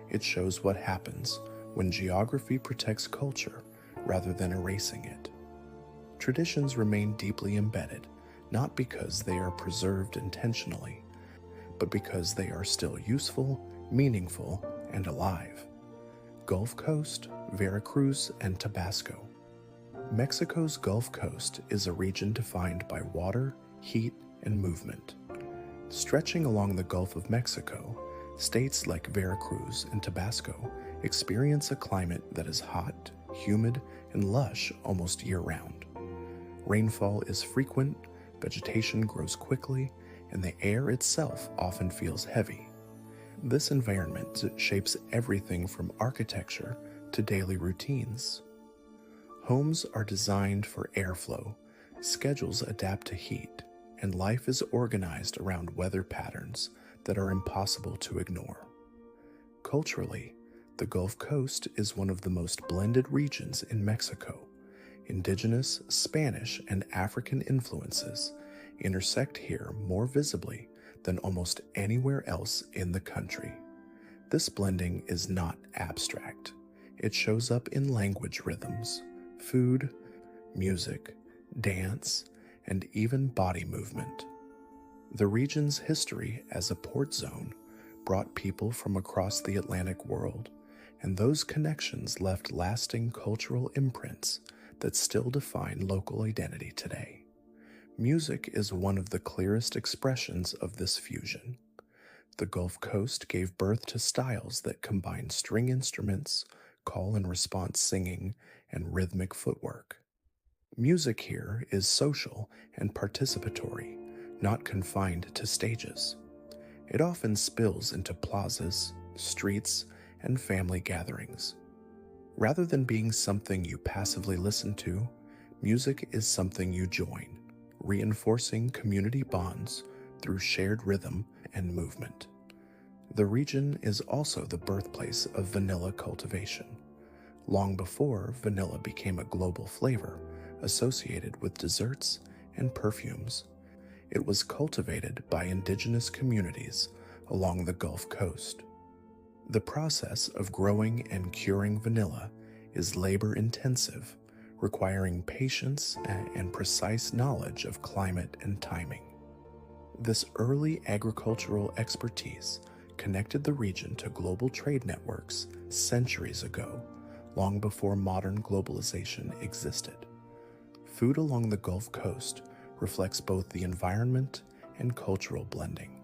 It shows what happens when geography protects culture rather than erasing it. Traditions remain deeply embedded, not because they are preserved intentionally, but because they are still useful, meaningful, and alive. Gulf Coast, Veracruz, and Tabasco. Mexico's Gulf Coast is a region defined by water, heat, and movement. Stretching along the Gulf of Mexico, states like Veracruz and Tabasco experience a climate that is hot, humid, and lush almost year-round. Rainfall is frequent, vegetation grows quickly, and the air itself often feels heavy. This environment shapes everything from architecture to daily routines. Homes are designed for airflow, schedules adapt to heat, and life is organized around weather patterns that are impossible to ignore. Culturally, the Gulf Coast is one of the most blended regions in Mexico. Indigenous, Spanish, and African influences intersect here more visibly than almost anywhere else in the country. This blending is not abstract. It shows up in language rhythms, food, music, dance, and even body movement. The region's history as a port zone brought people from across the Atlantic world, and those connections left lasting cultural imprints that still define local identity today. Music is one of the clearest expressions of this fusion. The Gulf Coast gave birth to styles that combine string instruments, call and response singing, and rhythmic footwork. Music here is social and participatory, not confined to stages. It often spills into plazas, streets, and family gatherings. Rather than being something you passively listen to, music is something you join, reinforcing community bonds through shared rhythm and movement. The region is also the birthplace of vanilla cultivation. Long before vanilla became a global flavor associated with desserts and perfumes, it was cultivated by indigenous communities along the Gulf Coast. The process of growing and curing vanilla is labor-intensive, requiring patience and precise knowledge of climate and timing. This early agricultural expertise connected the region to global trade networks centuries ago, long before modern globalization existed. Food along the Gulf Coast reflects both the environment and cultural blending.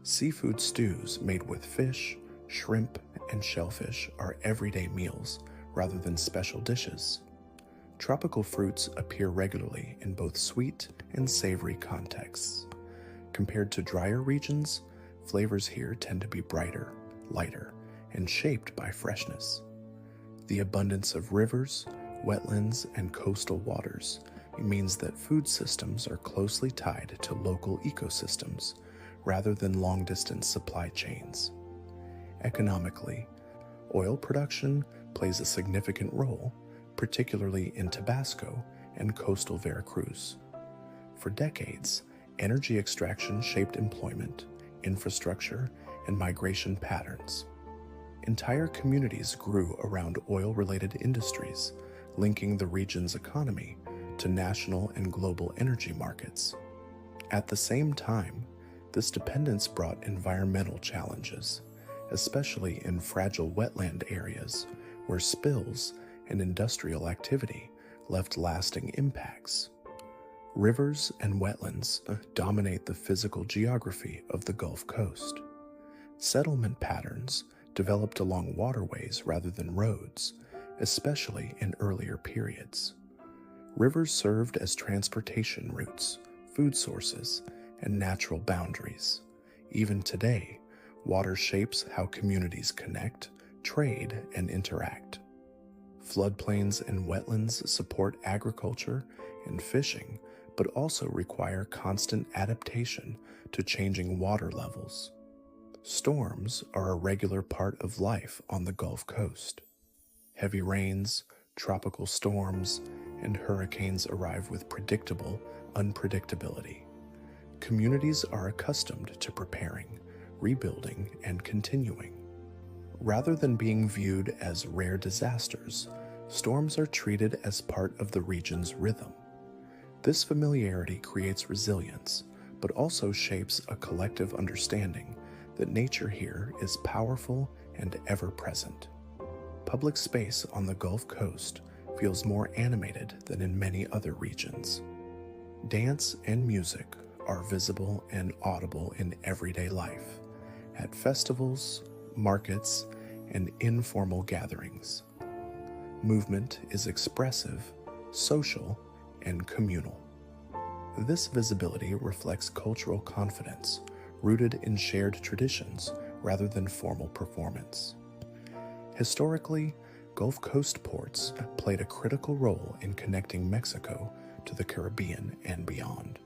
Seafood stews made with fish, shrimp, and shellfish are everyday meals rather than special dishes. Tropical fruits appear regularly in both sweet and savory contexts. Compared to drier regions, flavors here tend to be brighter, lighter, and shaped by freshness. The abundance of rivers, wetlands, and coastal waters means that food systems are closely tied to local ecosystems rather than long-distance supply chains. Economically, oil production plays a significant role, particularly in Tabasco and coastal Veracruz. For decades, energy extraction shaped employment, infrastructure, and migration patterns. Entire communities grew around oil-related industries, linking the region's economy to national and global energy markets. At the same time, this dependence brought environmental challenges, especially in fragile wetland areas where spills and industrial activity left lasting impacts. Rivers and wetlands dominate the physical geography of the Gulf Coast. Settlement patterns developed along waterways rather than roads, especially in earlier periods. Rivers served as transportation routes, food sources, and natural boundaries. Even today, water shapes how communities connect, trade, and interact. Floodplains and wetlands support agriculture and fishing, but also require constant adaptation to changing water levels. Storms are a regular part of life on the Gulf Coast. Heavy rains, tropical storms, and hurricanes arrive with predictable unpredictability. Communities are accustomed to preparing, rebuilding, and continuing. Rather than being viewed as rare disasters, storms are treated as part of the region's rhythm. This familiarity creates resilience, but also shapes a collective understanding that nature here is powerful and ever-present. Public space on the Gulf Coast feels more animated than in many other regions. Dance and music are visible and audible in everyday life, at festivals, markets, and informal gatherings. Movement is expressive, social, and communal. This visibility reflects cultural confidence, rooted in shared traditions rather than formal performance. Historically, Gulf Coast ports played a critical role in connecting Mexico to the Caribbean and beyond.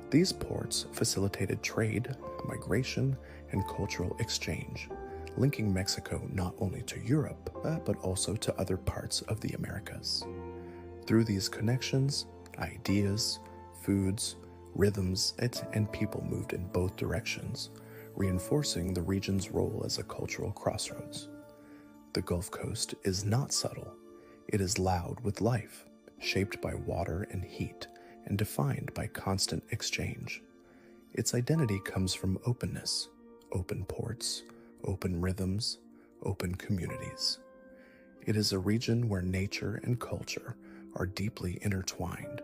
These ports facilitated trade, migration, and cultural exchange, linking Mexico not only to Europe, but also to other parts of the Americas. Through these connections, ideas, foods, rhythms, and people moved in both directions, reinforcing the region's role as a cultural crossroads. The Gulf Coast is not subtle. It is loud with life, shaped by water and heat, and defined by constant exchange. Its identity comes from openness, open ports, open rhythms, open communities. It is a region where nature and culture are deeply intertwined,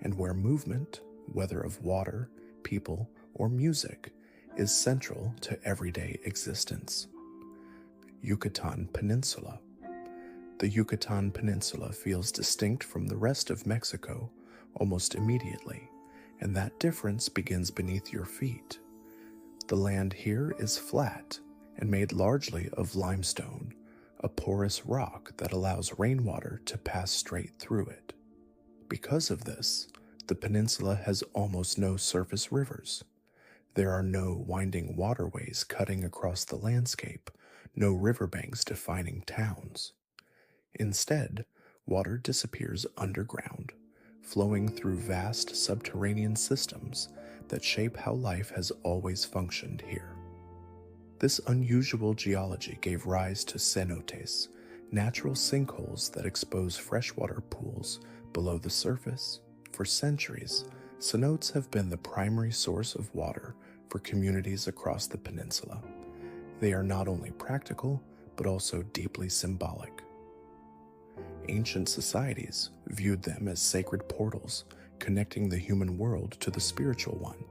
and where movement, whether of water, people, or music, is central to everyday existence. Yucatan Peninsula. The Yucatan Peninsula feels distinct from the rest of Mexico almost immediately, and that difference begins beneath your feet. The land here is flat and made largely of limestone, a porous rock that allows rainwater to pass straight through it. Because of this, the peninsula has almost no surface rivers. There are no winding waterways cutting across the landscape, no riverbanks defining towns. Instead, water disappears underground, flowing through vast subterranean systems that shape how life has always functioned here. This unusual geology gave rise to cenotes, natural sinkholes that expose freshwater pools below the surface. For centuries, cenotes have been the primary source of water for communities across the peninsula. They are not only practical, but also deeply symbolic. Ancient societies viewed them as sacred portals connecting the human world to the spiritual one.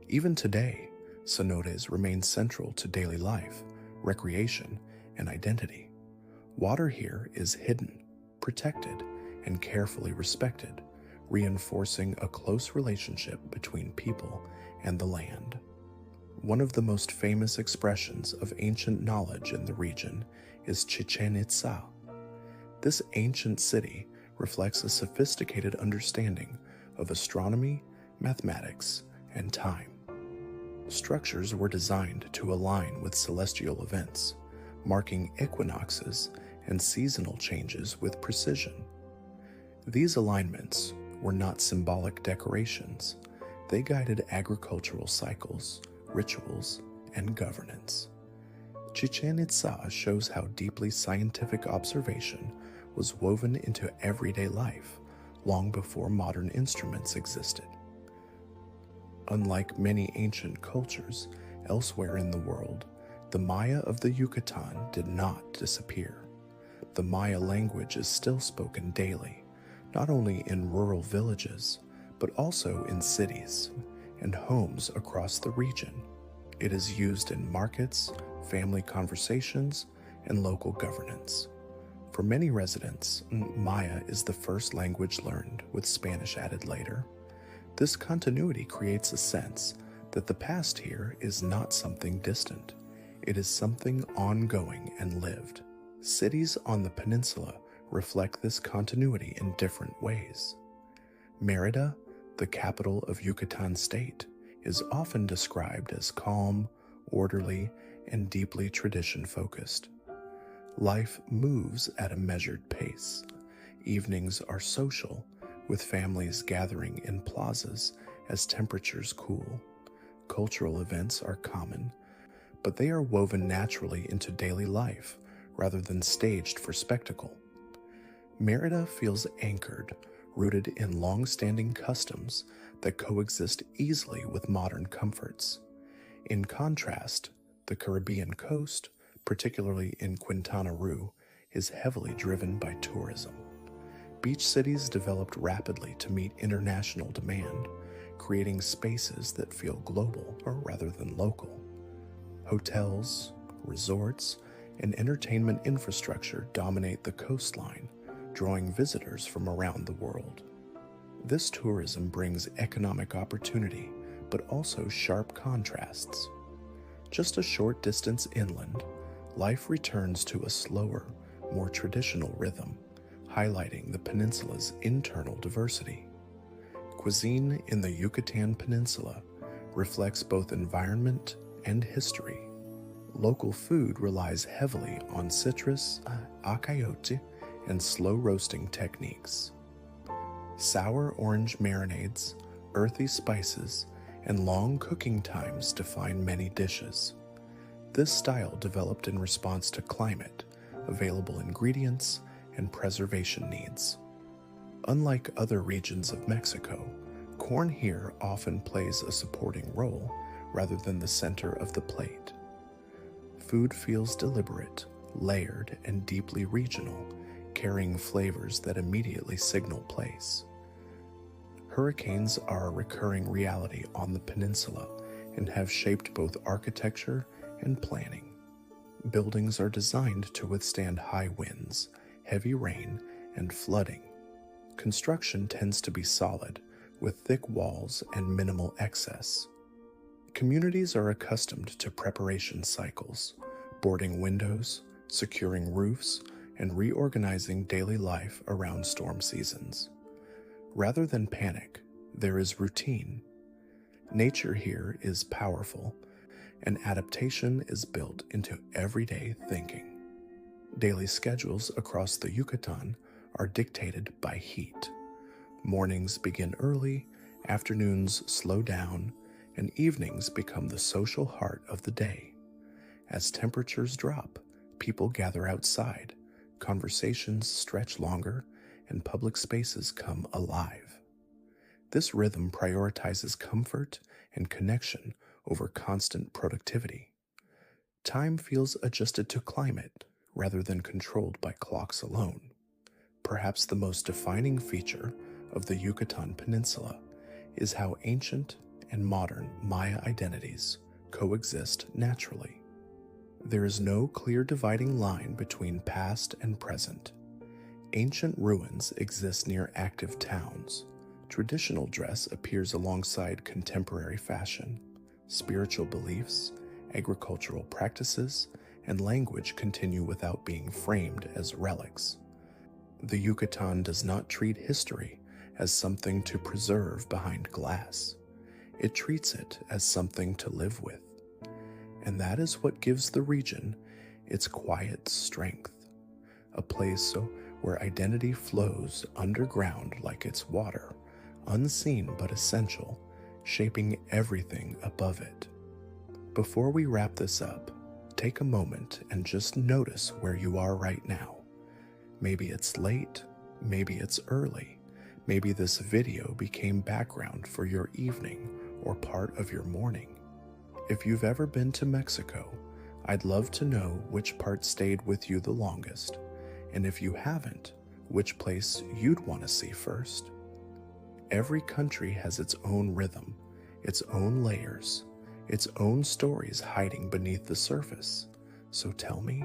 Even today, cenotes remain central to daily life, recreation, and identity. Water here is hidden, protected, and carefully respected, reinforcing a close relationship between people and the land. One of the most famous expressions of ancient knowledge in the region is Chichen Itza. This ancient city reflects a sophisticated understanding of astronomy, mathematics, and time. Structures were designed to align with celestial events, marking equinoxes and seasonal changes with precision. These alignments were not symbolic decorations. They guided agricultural cycles, rituals, and governance. Chichen Itza shows how deeply scientific observation was woven into everyday life long before modern instruments existed. Unlike many ancient cultures elsewhere in the world, the Maya of the Yucatan did not disappear. The Maya language is still spoken daily, not only in rural villages, but also in cities and homes across the region. It is used in markets, family conversations, and local governance. For many residents, Maya is the first language learned, with Spanish added later. This continuity creates a sense that the past here is not something distant. It is something ongoing and lived. Cities on the peninsula reflect this continuity in different ways. Merida, the capital of Yucatan State, is often described as calm, orderly, and deeply tradition-focused. Life moves at a measured pace. Evenings are social, with families gathering in plazas as temperatures cool. Cultural events are common, but they are woven naturally into daily life rather than staged for spectacle. Merida feels anchored, rooted in long-standing customs that coexist easily with modern comforts. In contrast, the Caribbean coast, particularly in Quintana Roo, is heavily driven by tourism. Beach cities developed rapidly to meet international demand, creating spaces that feel global rather than local. Hotels, resorts, and entertainment infrastructure dominate the coastline, drawing visitors from around the world. This tourism brings economic opportunity, but also sharp contrasts. Just a short distance inland, life returns to a slower, more traditional rhythm, highlighting the peninsula's internal diversity. Cuisine in the Yucatan Peninsula reflects both environment and history. Local food relies heavily on citrus, acayote, and slow roasting techniques. Sour orange marinades, earthy spices, and long cooking times define many dishes. This style developed in response to climate, available ingredients, and preservation needs. Unlike other regions of Mexico, corn here often plays a supporting role rather than the center of the plate. Food feels deliberate, layered, and deeply regional, carrying flavors that immediately signal place. Hurricanes are a recurring reality on the peninsula and have shaped both architecture and planning. Buildings are designed to withstand high winds, heavy rain, and flooding. Construction tends to be solid, with thick walls and minimal excess. Communities are accustomed to preparation cycles, boarding windows, securing roofs, and reorganizing daily life around storm seasons. Rather than panic, there is routine. Nature here is powerful, and adaptation is built into everyday thinking. Daily schedules across the Yucatan are dictated by heat. Mornings begin early, afternoons slow down, and evenings become the social heart of the day. As temperatures drop, people gather outside, conversations stretch longer, and public spaces come alive. This rhythm prioritizes comfort and connection over constant productivity. Time feels adjusted to climate rather than controlled by clocks alone. Perhaps the most defining feature of the Yucatan Peninsula is how ancient and modern Maya identities coexist naturally. There is no clear dividing line between past and present. Ancient ruins exist near active towns. Traditional dress appears alongside contemporary fashion. Spiritual beliefs, agricultural practices, and language continue without being framed as relics. The Yucatan does not treat history as something to preserve behind glass. It treats it as something to live with. And that is what gives the region its quiet strength, a place where identity flows underground like it's water, unseen but essential, shaping everything above it. Before we wrap this up, take a moment and just notice where you are right now. Maybe it's late, maybe it's early, maybe this video became background for your evening or part of your morning. If you've ever been to Mexico, I'd love to know which part stayed with you the longest, and if you haven't, which place you'd want to see first. Every country has its own rhythm, its own layers, its own stories hiding beneath the surface. So tell me,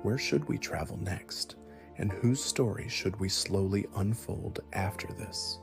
where should we travel next? And whose story should we slowly unfold after this?